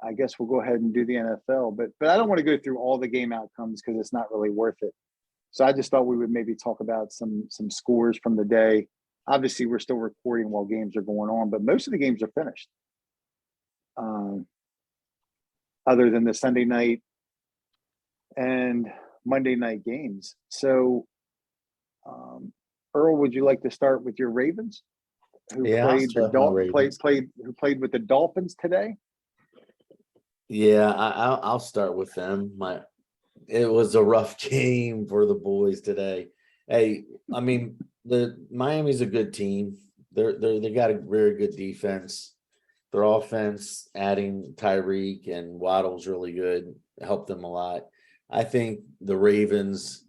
I guess we'll go ahead and do the NFL, but I don't want to go through all the game outcomes because it's not really worth it. So I just thought we would maybe talk about some scores from the day. Obviously, we're still recording while games are going on, but most of the games are finished. Other than the Sunday night and Monday night games. So, Earl, would you like to start with your Ravens? Who played with the Dolphins today? Yeah, I'll start with them. It was a rough game for the boys today. Hey, I mean, the Miami's a good team. They got a very good defense. Their offense, adding Tyreek and Waddle's really good, helped them a lot. I think the Ravens,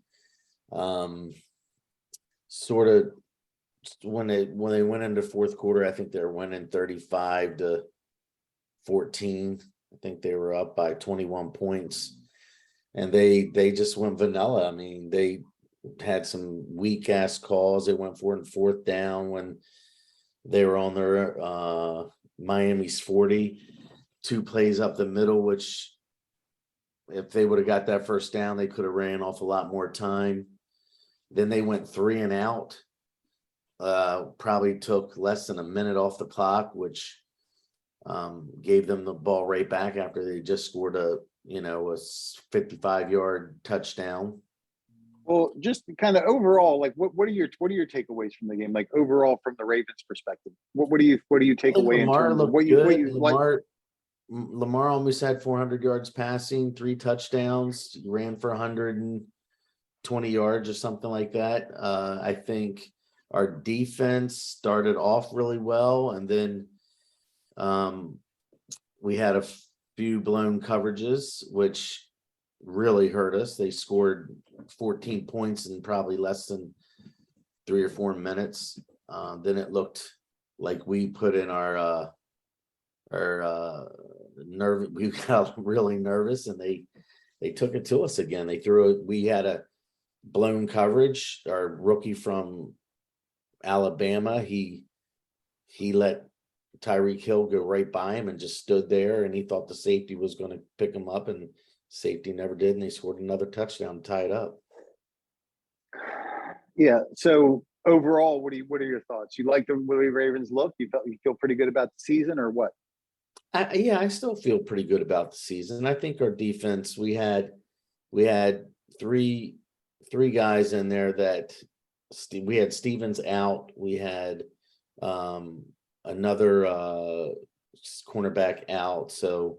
sort of when they went into fourth quarter, I think they were winning 35-14. I think they were up by 21 points, and they just went vanilla. I mean, they had some weak ass calls. They went for it in fourth down when they were on their Miami's 40, 2 plays up the middle, which if they would have got that first down, they could have ran off a lot more time. Then they went 3 and out. Probably took less than a minute off the clock, which gave them the ball right back after they just scored a 55-yard touchdown. Well, just kind of overall, like what are your takeaways from the game? Like overall from the Ravens perspective, what do you I take think away in Lamar terms of looked what good. you like? Lamar almost had 400 yards passing, 3 touchdowns, he ran for 120 yards or something like that. I think our defense started off really well, and then we had a few blown coverages, which really hurt us. They scored 14 points in probably less than 3 or 4 minutes. Then it looked like we put in our nerve. We got really nervous, and they took it to us again. They threw it. We had a blown coverage. Our rookie from Alabama, he let Tyreek Hill go right by him and just stood there, and he thought the safety was going to pick him up, and safety never did, and they scored another touchdown to tie it up. Yeah. So overall, what are your thoughts? You like the way Ravens look? You feel pretty good about the season, or what? Yeah, I still feel pretty good about the season. I think our defense, we had three guys in there that we had Stevens out. We had another cornerback out. So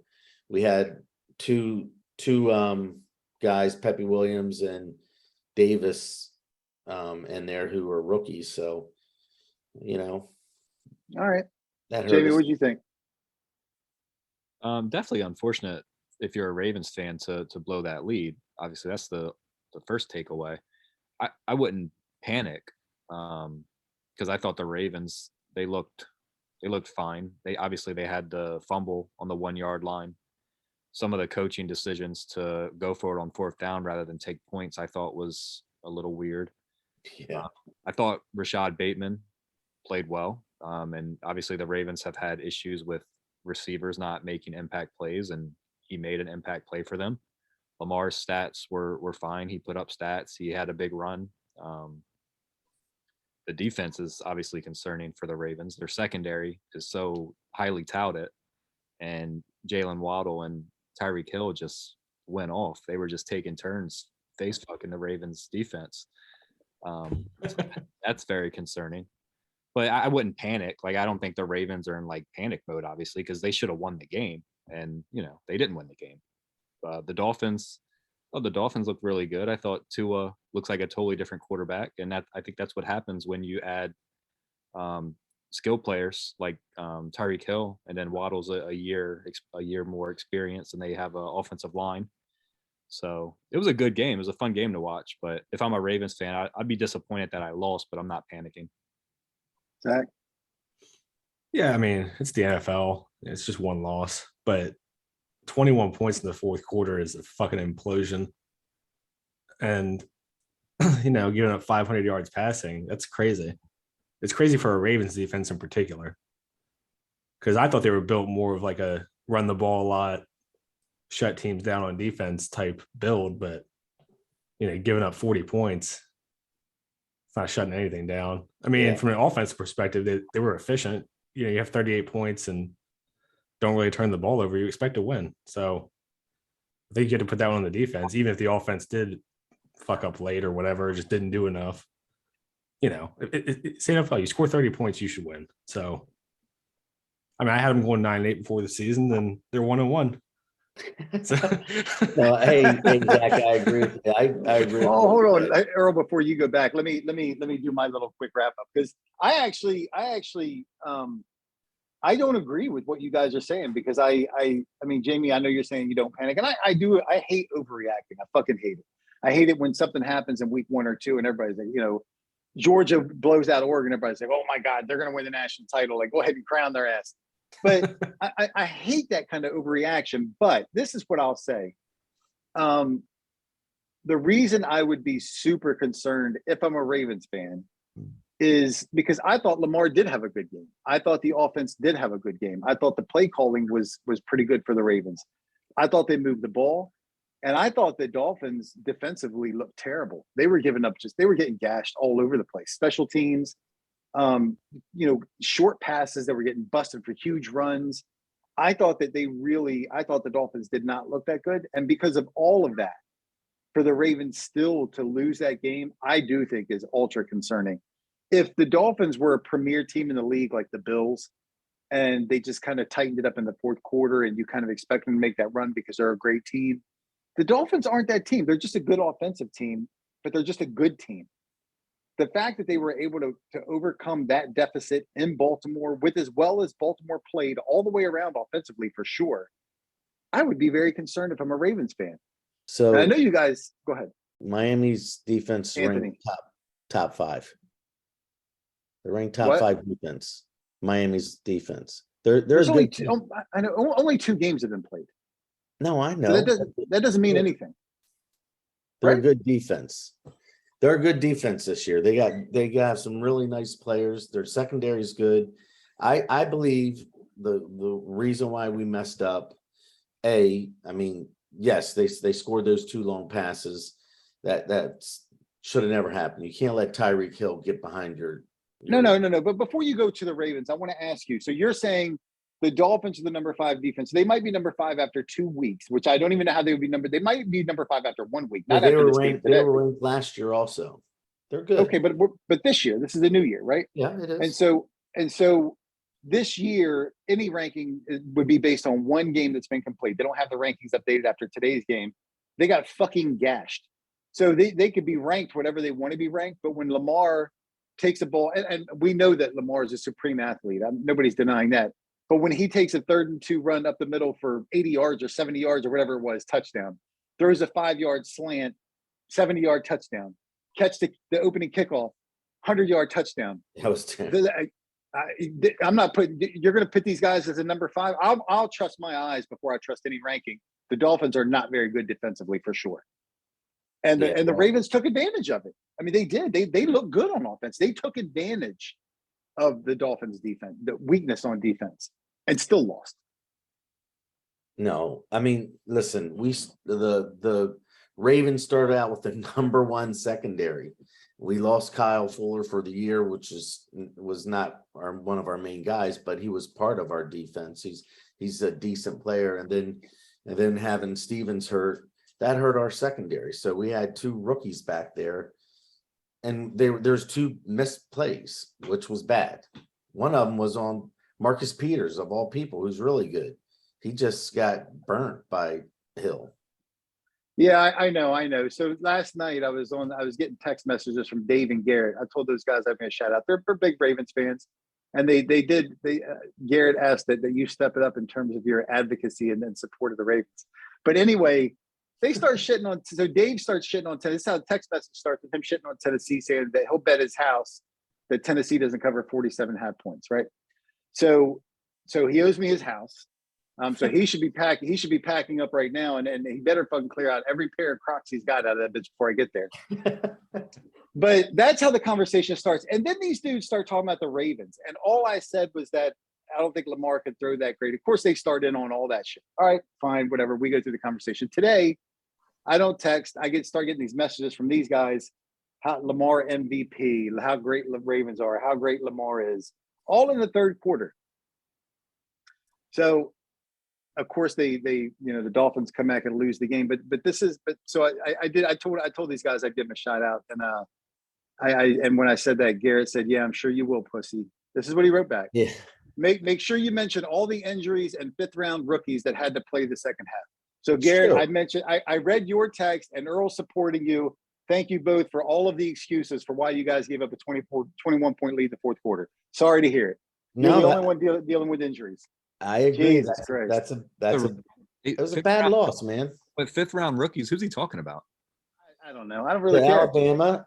we had two guys, Pepe Williams and Davis, in there who were rookies. So, All right, that hurt Jamie, us. what do you think? Definitely unfortunate if you're a Ravens fan to blow that lead. Obviously, that's the first takeaway. I wouldn't panic because I thought the Ravens they looked fine. They had the fumble on the 1 yard line. Some of the coaching decisions to go for it on 4th down rather than take points, I thought was a little weird. Yeah. I thought Rashad Bateman played well, and obviously the Ravens have had issues with receivers not making impact plays, and he made an impact play for them. Lamar's stats were fine. He put up stats. He had a big run. The defense is obviously concerning for the Ravens. Their secondary is so highly touted, and Jalen Waddle and Tyreek Hill just went off. They were just taking turns face fucking the Ravens defense. So that's very concerning. But I wouldn't panic. Like, I don't think the Ravens are in like panic mode, obviously, because they should have won the game, and they didn't win the game. The Dolphins look really good. I thought Tua looks like a totally different quarterback, and I think that's what happens when you add skill players like Tyreek Hill, and then Waddle's a year more experience, and they have an offensive line. So it was a good game. It was a fun game to watch. But if I'm a Ravens fan, I'd be disappointed that I lost, but I'm not panicking. Zach? Yeah, I mean, it's the NFL. It's just one loss, but 21 points in the 4th quarter is a fucking implosion. And, giving up 500 yards passing, that's crazy. It's crazy for a Ravens defense in particular, because I thought they were built more of like a run the ball a lot, shut teams down on defense type build. But, giving up 40 points, it's not shutting anything down. I mean, from an offensive perspective, they were efficient. You have 38 points and don't really turn the ball over, you expect to win. So I think you had to put that one on the defense, even if the offense did fuck up late or whatever, just didn't do enough. It's NFL. You score 30 points, you should win. So, I mean, I had them going 9-8 before the season, and they're 1-1. So. No, hey, Zach, I agree with you. I agree. Oh, hold on, Earl. Before you go back, let me do my little quick wrap up, because I actually I don't agree with what you guys are saying, because I mean, Jamie, I know you're saying you don't panic, and I do. I hate overreacting. I fucking hate it. I hate it when something happens in week 1 or 2 and everybody's like, Georgia blows out Oregon. Everybody's like, oh my God, they're going to win the national title. Like, go ahead and crown their ass. But I hate that kind of overreaction. But this is what I'll say. The reason I would be super concerned if I'm a Ravens fan is because I thought Lamar did have a good game. I thought the offense did have a good game. I thought the play calling was pretty good for the Ravens. I thought they moved the ball. And I thought the Dolphins defensively looked terrible. They were giving up they were getting gashed all over the place. Special teams, short passes that were getting busted for huge runs. I thought the Dolphins did not look that good. And because of all of that, for the Ravens still to lose that game, I do think is ultra concerning. If the Dolphins were a premier team in the league like the Bills, and they just kind of tightened it up in the fourth quarter, and you kind of expect them to make that run because they're a great team. The Dolphins aren't that team. They're just a good offensive team, but they're just a good team. The fact that they were able to overcome that deficit in Baltimore with as well as Baltimore played all the way around offensively for sure, I would be very concerned if I'm a Ravens fan. So And I know you guys, go ahead. Miami's defense Anthony. ranked top 5. They're ranked top What? 5 defense. Miami's defense. They're There's a only good two, team. I know only 2 games have been played. No, I So know. that doesn't mean Yeah. anything. They're a right? good defense. They're a good defense this year. They got some really nice players. Their secondary is good. I believe the reason why we messed up, I mean, yes, they scored those 2 long passes. That should have never happened. You can't let Tyreek Hill get behind your No. But before you go to the Ravens, I want to ask you. So you're saying the Dolphins are the number 5 defense. They might be number 5 after 2 weeks, which I don't even know how they would be numbered. They might be number 5 after 1 week, Yeah, not after this game they today. were ranked last year also. They're good. Okay, but this year, this is a new year, right? Yeah, it is. And so this year, any ranking would be based on 1 game that's been complete. They don't have the rankings updated after today's game. They got fucking gashed. So they could be ranked whatever they want to be ranked, but when Lamar takes a ball, and we know that Lamar is a supreme athlete. Nobody's denying that. But when he takes a 3rd and 2 run up the middle for 80 yards or 70 yards or whatever it was, touchdown, throws a 5-yard slant, 70-yard touchdown, catch the opening kickoff, 100-yard touchdown. That was terrible. I'm not putting. You're going to put these guys as a number 5. I'll trust my eyes before I trust any ranking. The Dolphins are not very good defensively for sure, and the Ravens took advantage of it. I mean, they did. They look good on offense. They took advantage of the Dolphins' defense, the weakness on defense, and still lost. No, I mean, listen, the Ravens started out with the number 1 secondary. We lost Kyle Fuller for the year, which was not one of our main guys, but he was part of our defense. He's a decent player, and then having Stevens hurt, that hurt our secondary. So we had 2 rookies back there, and there's 2 missed plays, which was bad. One of them was on Marcus Peters, of all people, who's really good. He just got burnt by Hill. Yeah, I know. So last night I was getting text messages from Dave and Garrett. I told those guys I'm going to shout out. They're big Ravens fans, and Garrett asked that you step it up in terms of your advocacy and support of the Ravens. But anyway, they start shitting on. So Dave starts shitting on Tennessee. This is how the text message starts with him shitting on Tennessee, saying that he'll bet his house that Tennessee doesn't cover 47.5 points. Right. So he owes me his house. So he should be packing up right now, and he better fucking clear out every pair of Crocs he's got out of that bitch before I get there. But that's how the conversation starts. And then these dudes start talking about the Ravens. And all I said was that I don't think Lamar could throw that great. Of course, they start in on all that shit. All right, fine, whatever. We go through the conversation. Today, I don't text. I start getting these messages from these guys. How Lamar MVP, how great the Ravens are, how great Lamar is, all in the 3rd quarter. So of course the Dolphins come back and lose the game, but I told these guys I'd give them a shout out, and and when I said that, Garrett said, "Yeah, I'm sure you will, pussy." This is what he wrote back. Yeah. Make sure you mention all the injuries and 5th round rookies that had to play the second half. So Garrett, Sure. I read your text, and Earl supporting you. Thank you both for all of the excuses for why you guys gave up a 21 point lead in the 4th quarter. Sorry to hear it. You're the only one dealing with injuries. I agree. Jesus Christ. It was a bad loss, man. But 5th round rookies, who's he talking about? I don't know. I don't really The care. Alabama,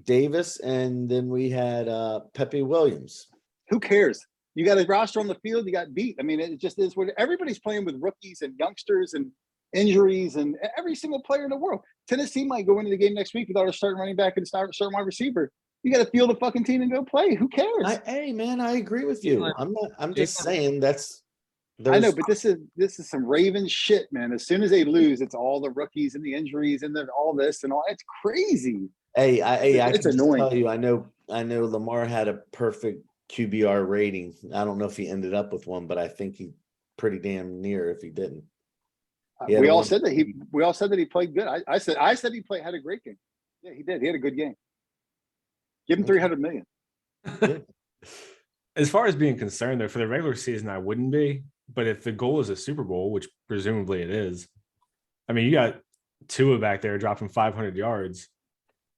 Davis, and then we had Pepe Williams. Who cares? You got a roster on the field, you got beat. I mean, it just is what everybody's playing with rookies and youngsters and injuries and every single player in the world. Tennessee might go into the game next week without a starting running back and starting wide receiver. You got to field the fucking team and go play. Who cares? Hey, man, I agree with you. I'm just saying I know, but this is some Ravens shit, man. As soon as they lose, it's all the rookies and the injuries and all this and all. It's crazy. I can It's just annoying. tell you, I know Lamar had a perfect QBR rating. I don't know if he ended up with one, but I think he pretty damn near if he didn't. Yeah, we the all one- said that he played good. I said he had a great game. Yeah, he did. He had a good game. Give him Okay. 300 million. As far as being concerned, though, for the regular season, I wouldn't be. But if the goal is a Super Bowl, which presumably it is, I mean, you got Tua back there dropping 500 yards.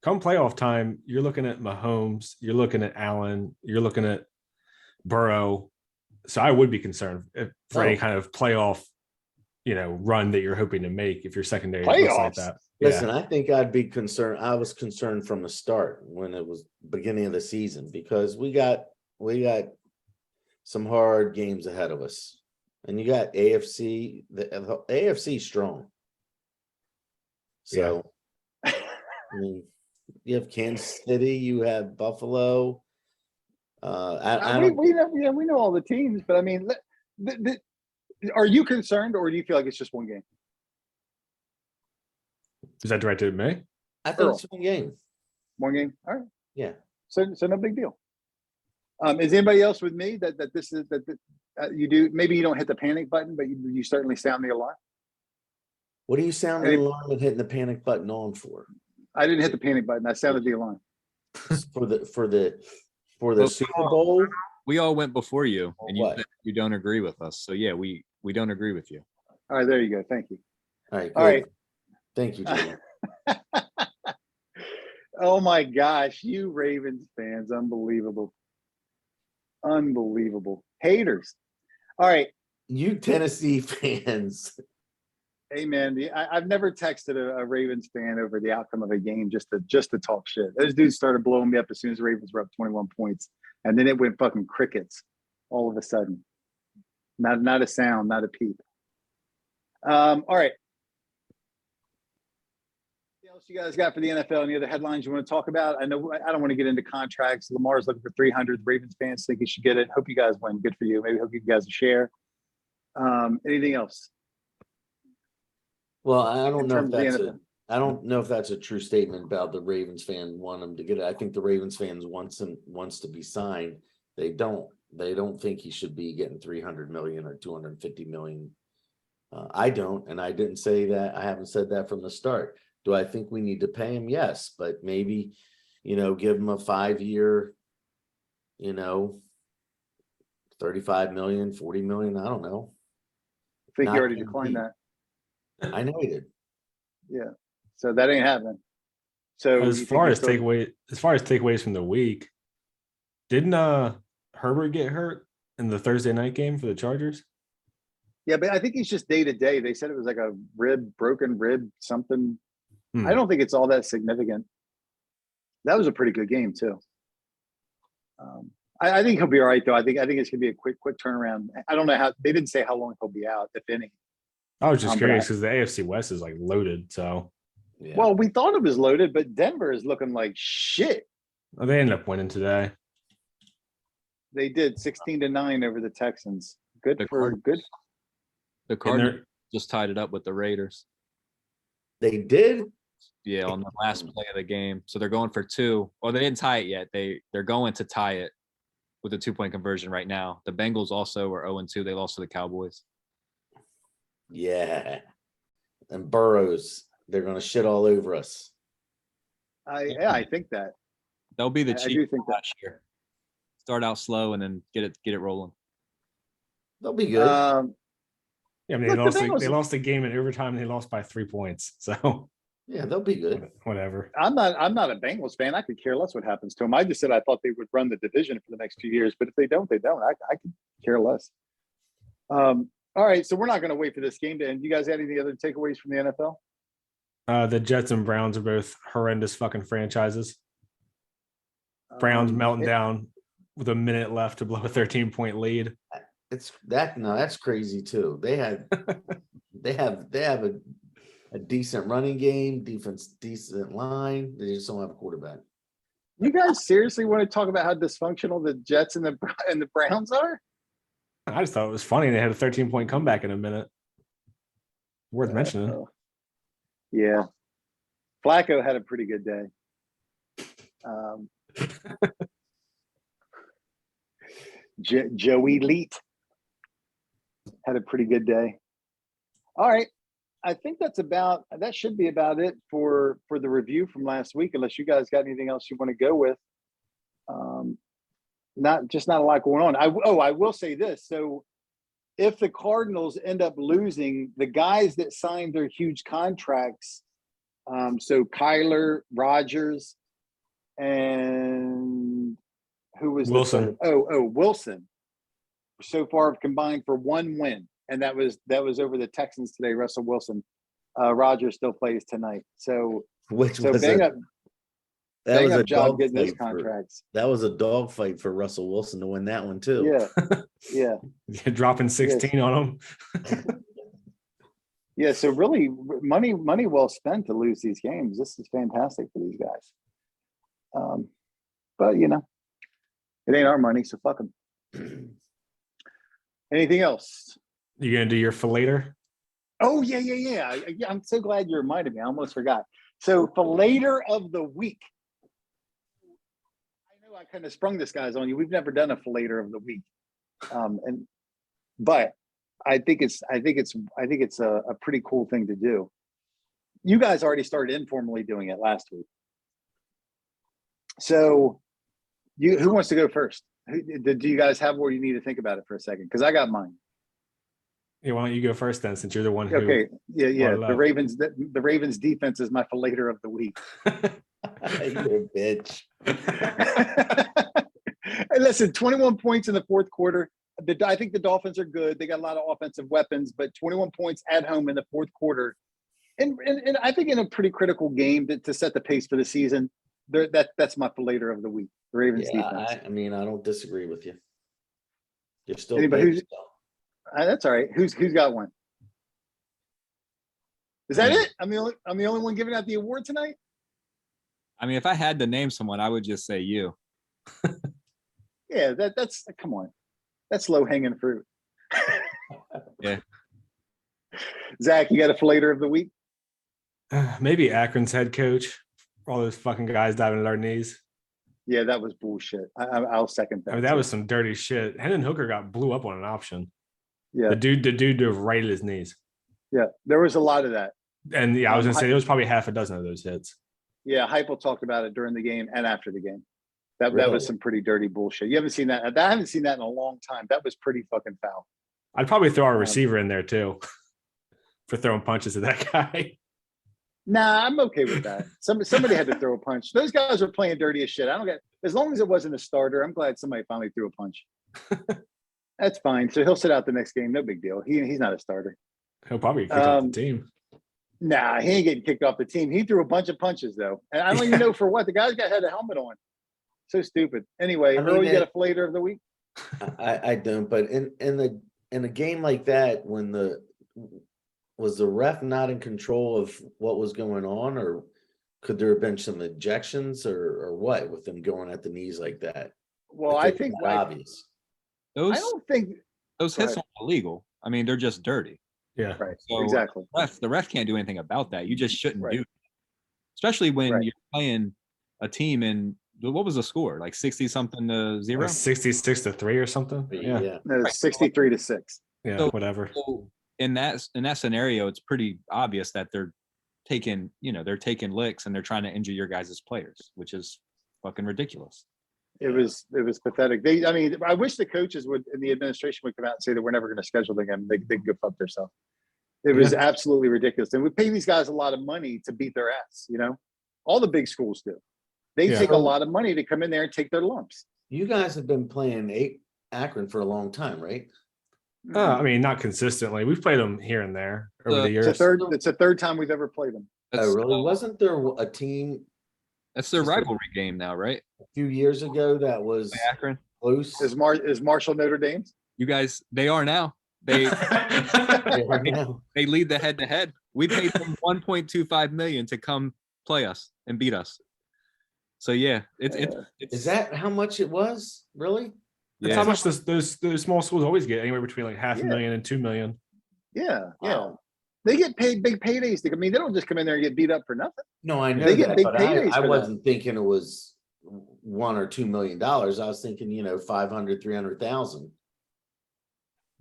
Come playoff time, you're looking at Mahomes, you're looking at Allen, you're looking at Burrow. So I would be concerned for any kind of playoff, run that you're hoping to make if your secondary looks like Playoffs? that. Listen, I think I'd be concerned. I was concerned from the start when it was beginning of the season because we got some hard games ahead of us, and you got AFC. The AFC strong. So, I mean, you have Kansas City, you have Buffalo. I don't. we know all the teams, but I mean, are you concerned, or do you feel like it's just one game? Is that directed at me? I think it's one game. One game. All right. Yeah. So no big deal. Is anybody else with me that this is that you do? Maybe you don't hit the panic button, but you certainly sound the alarm. What are you sounding the alarm and hitting the panic button on for? I didn't hit the panic button. I sounded the alarm. For the Well, Super Bowl? We all went before you, and you What? said you don't agree with us. So yeah, we don't agree with you. All right, there you go. Thank you. All right. All Good. right. Thank you, Jimmy. Oh my gosh, you Ravens fans, unbelievable. Unbelievable. Haters. All right. You Tennessee fans. Hey man, I've never texted a Ravens fan over the outcome of a game just to talk shit. Those dudes started blowing me up as soon as the Ravens were up 21 points, and then it went fucking crickets all of a sudden. Not a sound, not a peep. All right. What else you guys got for the NFL? Any other headlines you want to talk about? I know I don't want to get into contracts. Lamar's looking for 300. Ravens fans think he should get it. Hope you guys win. Good for you. Maybe he'll give you guys a share. Anything else? Well, I don't know if terms of the that's I don't know if that's a true statement about the Ravens fan want him to get it. I think the Ravens fans wants to be signed. They don't think he should be getting 300 million or 250 million. I don't, and I didn't say that. I haven't said that from the start. Do I think we need to pay him? Yes, but maybe, give him a 5-year, 35 million, 40 million. I don't know. I think Not you already guaranteed. declined that. I know he did. Yeah. So that ain't happening. So As far as takeaways from the week, didn't Herbert get hurt in the Thursday night game for the Chargers? Yeah, but I think he's just day to day. They said it was like a broken rib, something. I don't think it's all that significant. That was a pretty good game too. I think he'll be all right though. I think it's gonna be a quick turnaround. I don't know how they didn't say how long he'll be out, if any. I was just curious because the AFC West is like loaded. So, Yeah. Well, we thought it was loaded, but Denver is looking like shit. well, they ended up winning today. They did 16-9 over the Texans. Good. The Cardinals just tied it up with the Raiders. They did. Yeah, on the last play of the game. So they're going for 2. Well, they didn't tie it yet. They're going to tie it with a 2-point conversion right now. The Bengals also were 0-2. They lost to the Cowboys. Yeah. And Burrows, they're going to shit all over us. I think that. They'll be the I do Chiefs think that. last year. Start out slow and then get it rolling. They'll be good. Yeah, I mean, Look, they lost the game in overtime and they lost by 3 points. So, Yeah, they'll be good. Whatever. I'm not a Bengals fan. I could care less what happens to them. I just said I thought they would run the division for the next few years, but if they don't, they don't. I could care less. All right, so we're not going to wait for this game to end. You guys had any other takeaways from the NFL? The Jets and Browns are both horrendous fucking franchises. Browns melting down with a minute left to blow a 13-point lead. That's crazy too. They have a decent running game, decent line. They just don't have a quarterback. You guys seriously want to talk about how dysfunctional the Jets and the Browns are? I just thought it was funny. They had a 13-point comeback in a minute. Worth mentioning. Yeah. Flacco had a pretty good day. Joey Leet had a pretty good day. All right. I think that should be about it for the review from last week, unless you guys got anything else you want to go with. Not a lot going on. I will say this. So if the Cardinals end up losing, the guys that signed their huge contracts, so Kyler, Rogers, and who was Wilson. Wilson, so far have combined for one win, and that was over the Texans today. Russell Wilson. Rogers still plays tonight, so bang up job getting those contracts. That was a dogfight for Russell Wilson to win that one too. Yeah. Dropping 16 on them. Yeah, so really money well spent to lose these games. This is fantastic for these guys. But it ain't our money, so fuck them. Anything else? You gonna do your fillator? Oh yeah. I'm so glad you reminded me. I almost forgot. So fillator of the week. I know I kind of sprung this guys on you. We've never done a fillator of the week, but I think it's a pretty cool thing to do. You guys already started informally doing it last week. So who wants to go first? Do you guys have, or you need to think about it for a second? Because I got mine. Yeah, why don't you go first then, since you're the one who? Okay. Yeah. The Ravens defense is my fillator of the week. You're a bitch. Hey, listen, 21 points in the fourth quarter. I think the Dolphins are good. They got a lot of offensive weapons, but 21 points at home in the fourth quarter, and I think in a pretty critical game to set the pace for the season. That's my fillator of the week. The Ravens defense. I mean, I don't disagree with you. You're still anybody that's all right. Who's got one? Is that it? I'm the only one giving out the award tonight. I mean, if I had to name someone, I would just say you. Yeah, that's come on. That's low hanging fruit. Yeah. Zach, you got a fillator of the week? Maybe Akron's head coach. All those fucking guys diving at our knees. Yeah, that was bullshit. I'll second that. I mean, that was some dirty shit. Hendon Hooker got blew up on an option. Yeah. The dude dove right at his knees. Yeah, there was a lot of that. And I was gonna say there was probably half a dozen of those hits. Yeah, Heupel talked about it during the game and after the game. That Really? was some pretty dirty bullshit. You haven't seen that. I haven't seen that in a long time. That was pretty fucking foul. I'd probably throw our receiver in there too for throwing punches at that guy. Nah, I'm okay with that. Somebody had to throw a punch. Those guys were playing dirty as shit. I don't get, as long as it wasn't a starter. I'm glad somebody finally threw a punch. That's fine. So he'll sit out the next game. No big deal. He's not a starter. He'll probably get kicked off the team. Nah, he ain't getting kicked off the team. He threw a bunch of punches though, and I don't even know for what. The guy's had a helmet on. So stupid. Anyway, Earl, you got a fillator of the week? I don't. But in a game like that, was the ref not in control of what was going on, or could there have been some ejections, or what with them going at the knees like that? Well, I think obvious. I don't think those hits aren't illegal. I mean, they're just dirty. Yeah, right. So Exactly. The ref can't do anything about that. You just shouldn't do it. Especially when you're playing a team in, what was the score? Like 60 something to 0? Like 66-3 or something. Yeah. No, 63-6. Yeah, So- whatever. So in that scenario, it's pretty obvious that they're taking licks and they're trying to injure your guys' players, which is fucking ridiculous. It was pathetic. I wish the coaches and the administration would come out and say that we're never going to schedule the game. They go fuck themselves. It was absolutely ridiculous. And we pay these guys a lot of money to beat their ass, all the big schools do. They take a lot of money to come in there and take their lumps. You guys have been playing Akron for a long time, right? I mean, not consistently. We've played them here and there over the years. It's the third time we've ever played them. Oh, really? Wasn't there a team That's their rivalry game now, right? a few years ago that was Akron. close? Is Marshall Notre Dame's? You guys, they are now. They lead the head-to-head. We paid them 1.25 million to come play us and beat us. So yeah, it's Is that how much it was? Really? That's how much those small schools always get, anywhere between like $500,000 and $2 million. Yeah. Wow. They get paid big paydays. They don't just come in there and get beat up for nothing. No, I know They get that, big but paydays I for wasn't thinking it was $1 or $2 million. I was thinking, 500, 300,000.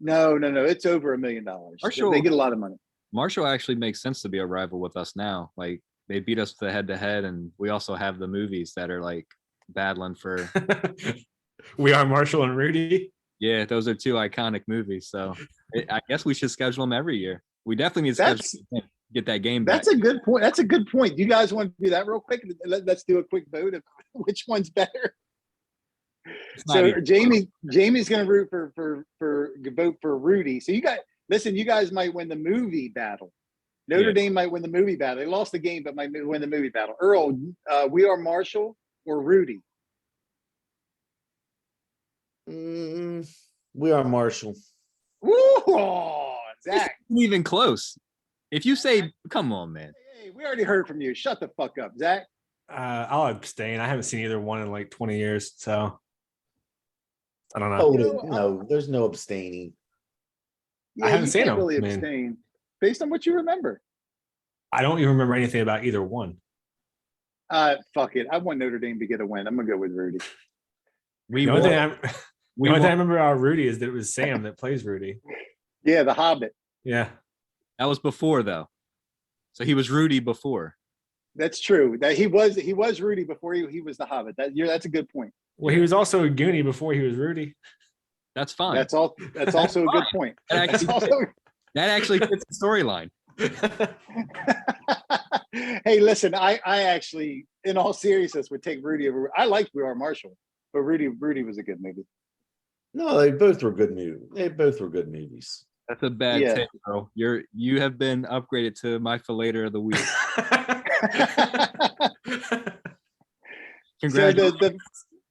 No. It's over $1 million. Marshall- They get a lot of money. Marshall actually makes sense to be a rival with us now. Like they beat us the head to head, and we also have the movies that are like battling for. We Are Marshall and Rudy. Yeah, those are two iconic movies. So I guess we should schedule them every year. We definitely need to get that game back. That's a good point. That's a good point. You guys want to do that real quick? Let's do a quick vote of which one's better. So Jamie's going to root for vote for Rudy. So you guys might win the movie battle. Notre Dame might win the movie battle. They lost the game, but might win the movie battle. Earl, We Are Marshall or Rudy? We Are Marshall. Ooh, Zach. Even close. If you say, come on, man. Hey, we already heard from you. Shut the fuck up, Zach. I'll abstain. I haven't seen either one in like 20 years, so I don't know. Oh, no, there's no abstaining. Yeah, I haven't seen them. Really abstain based on what you remember. I don't even remember anything about either one. Fuck it. I want Notre Dame to get a win. I'm gonna go with Rudy. The only thing I remember about Rudy is that it was Sam that plays Rudy. Yeah, the Hobbit. Yeah. That was before though. So he was Rudy before. That's true. That he was Rudy before he was the Hobbit. That's a good point. Well, he was also a Goonie before he was Rudy. That's fine. That's also a good point. That actually fits the storyline. Hey, listen, I actually, in all seriousness, would take Rudy over. I liked We Are Marshall, but Rudy was a good movie. No, they both were good movies. They both were good movies. That's a bad take, bro. You have been upgraded to my fillator of the week. Congratulations. So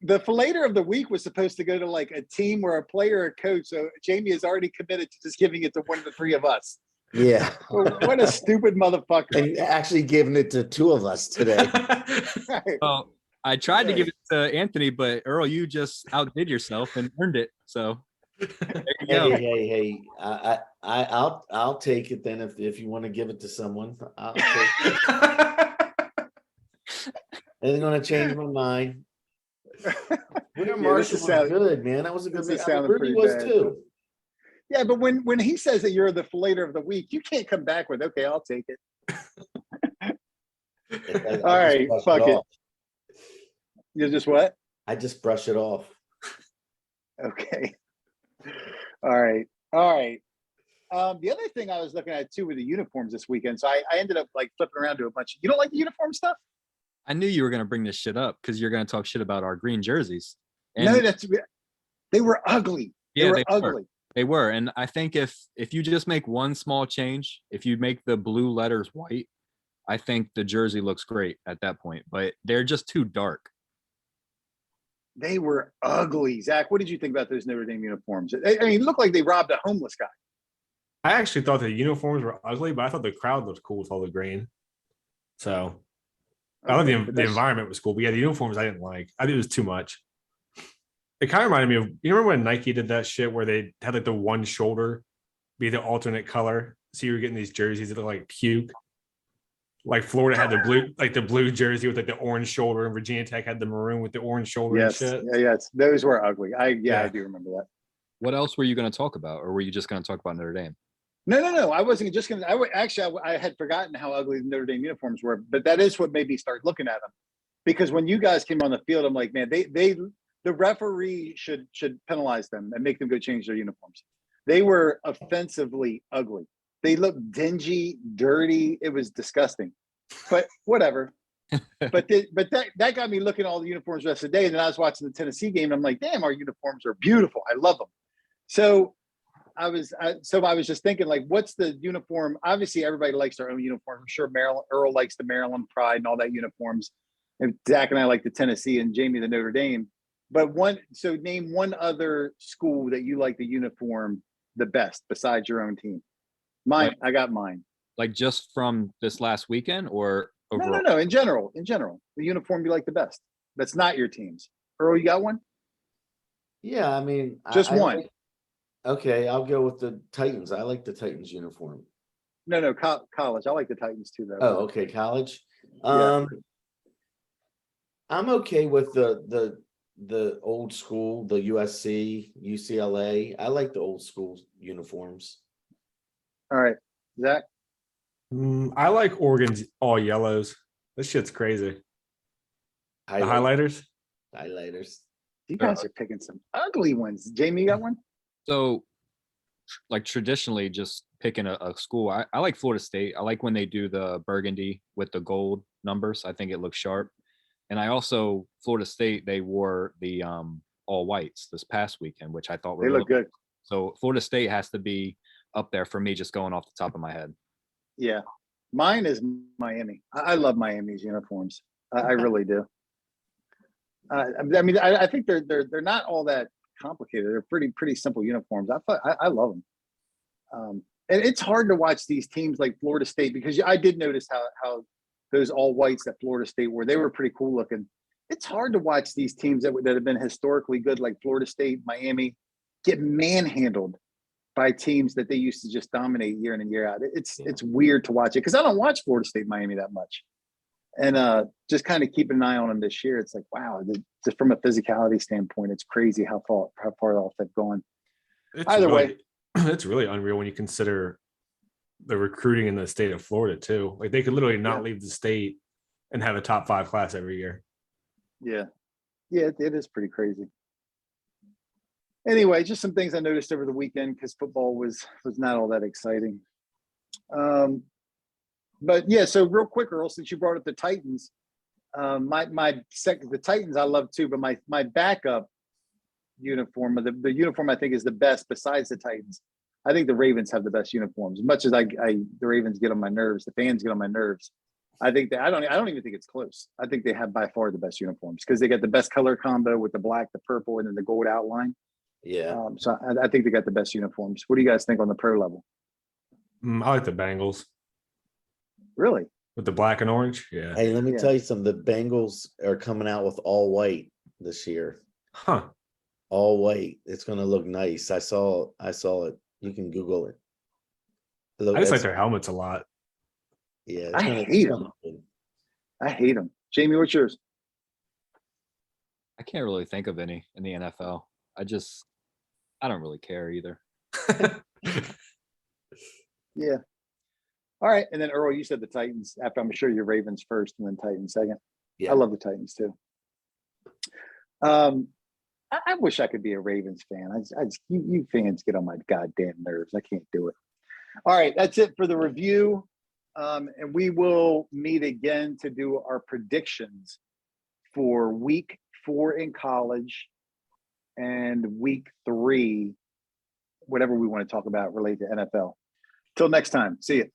the fillator of the week was supposed to go to like a team or a player or coach. So Jamie has already committed to just giving it to one of the three of us. Yeah. What a stupid motherfucker. And actually giving it to two of us today. Well, I tried to give it to Anthony, but Earl, you just outdid yourself and earned it. So there you go. Hey, I'll take it then if you want to give it to someone. I'll take it. Ain't gonna change my mind. William Marshall was good, man. That was a good movie. Rudy was too. Yeah, but when he says that you're the fillator of the week, you can't come back with, okay, I'll take it. All right, fuck it. You just what? I just brush it off. Okay. All right. The other thing I was looking at too were the uniforms this weekend. So I ended up like flipping around to a bunch. You don't like the uniform stuff? I knew you were going to bring this shit up because you're going to talk shit about our green jerseys. And no, they were ugly. They were ugly. They were. And I think if you just make one small change, if you make the blue letters white, I think the jersey looks great at that point. But they're just too dark. They were ugly. Zach, what did you think about those Notre Dame uniforms? I mean, it looked like they robbed a homeless guy. I actually thought the uniforms were ugly, but I thought the crowd looked cool with all the green. So I thought the environment was cool. But yeah, the uniforms I didn't like. I think it was too much. It kind of reminded me of, you remember when Nike did that shit where they had like the one shoulder be the alternate color? So you were getting these jerseys that look like puke. Like Florida had the blue jersey with like the orange shoulder, and Virginia Tech had the maroon with the orange shoulder. Yes, and shit. Yes, those were ugly. I do remember that. What else were you going to talk about, or were you just going to talk about Notre Dame? No. I wasn't just going to. I had forgotten how ugly the Notre Dame uniforms were, but that is what made me start looking at them. Because when you guys came on the field, I'm like, man, the referee should penalize them and make them go change their uniforms. They were offensively ugly. They looked dingy, dirty. It was disgusting, but whatever. but that got me looking at all the uniforms the rest of the day. And then I was watching the Tennessee game, and I'm like, damn, our uniforms are beautiful. I love them. So I was just thinking, like, what's the uniform? Obviously, everybody likes their own uniform. I'm sure Earl likes the Maryland Pride and all that uniforms, and Zach and I like the Tennessee, and Jamie the Notre Dame. But name one other school that you like the uniform the best besides your own team. I got mine. Like just from this last weekend or overall? No. In general, the uniform you like the best. That's not your team's. Earl, you got one? Yeah, I mean, just one. Okay, I'll go with the Titans. I like the Titans uniform. No, college. I like the Titans too, though. Oh, okay, college. Yeah. I'm okay with the old school, the USC, UCLA. I like the old school uniforms. All right, Zach. I like Oregon's all yellows. This shit's crazy. The highlighters. Highlighters. You guys are picking some ugly ones. Jamie, you got one? So, like traditionally, just picking a school. I like Florida State. I like when they do the burgundy with the gold numbers. I think it looks sharp. And I also Florida State. They wore the all whites this past weekend, which I thought were They look really good. So Florida State has to be up there for me, just going off the top of my head. Yeah. Mine is Miami. I love Miami's uniforms. I really do. I mean, I think they're not all that complicated. They're pretty simple uniforms. I love them. And it's hard to watch these teams like Florida State because I did notice how those all whites that Florida State were. They were pretty cool looking. It's hard to watch these teams that have been historically good, like Florida State, Miami, get manhandled by teams that they used to just dominate year in and year out. It's weird to watch it because I don't watch Florida State, Miami that much. And just kind of keeping an eye on them this year. It's like, wow, just from a physicality standpoint, it's crazy how far off they've gone. Either way, it's really unreal when you consider the recruiting in the state of Florida too. Like they could literally not leave the state and have a top 5 class every year. Yeah, it is pretty crazy. Anyway, just some things I noticed over the weekend because football was not all that exciting. But yeah, so real quick, Earl, since you brought up the Titans, the Titans I love too, but my backup uniform, the uniform I think is the best besides the Titans. I think the Ravens have the best uniforms. As much as the Ravens get on my nerves, the fans get on my nerves. I think that I don't even think it's close. I think they have by far the best uniforms because they got the best color combo with the black, the purple, and then the gold outline. Yeah. So I think they got the best uniforms. What do you guys think on the pro level? I like the Bengals Really? with the black and orange. Yeah. Hey, let me Yeah. tell you something. The Bengals are coming out with all white this year. Huh. All white. It's going to look nice. I saw it. You can Google it. Look, I just like their helmets a lot. Yeah. I hate them. I hate them. Jamie, what's yours? I can't really think of any in the NFL. I don't really care either. Yeah. All right. And then Earl, you said the Titans. After I'm sure you're Ravens first and then Titans second. Yeah. I love the Titans too. I wish I could be a Ravens fan. You fans get on my goddamn nerves. I can't do it. All right. That's it for the review. And we will meet again to do our predictions for week 4 in college and week 3, whatever we want to talk about related to NFL. Till next time. See you.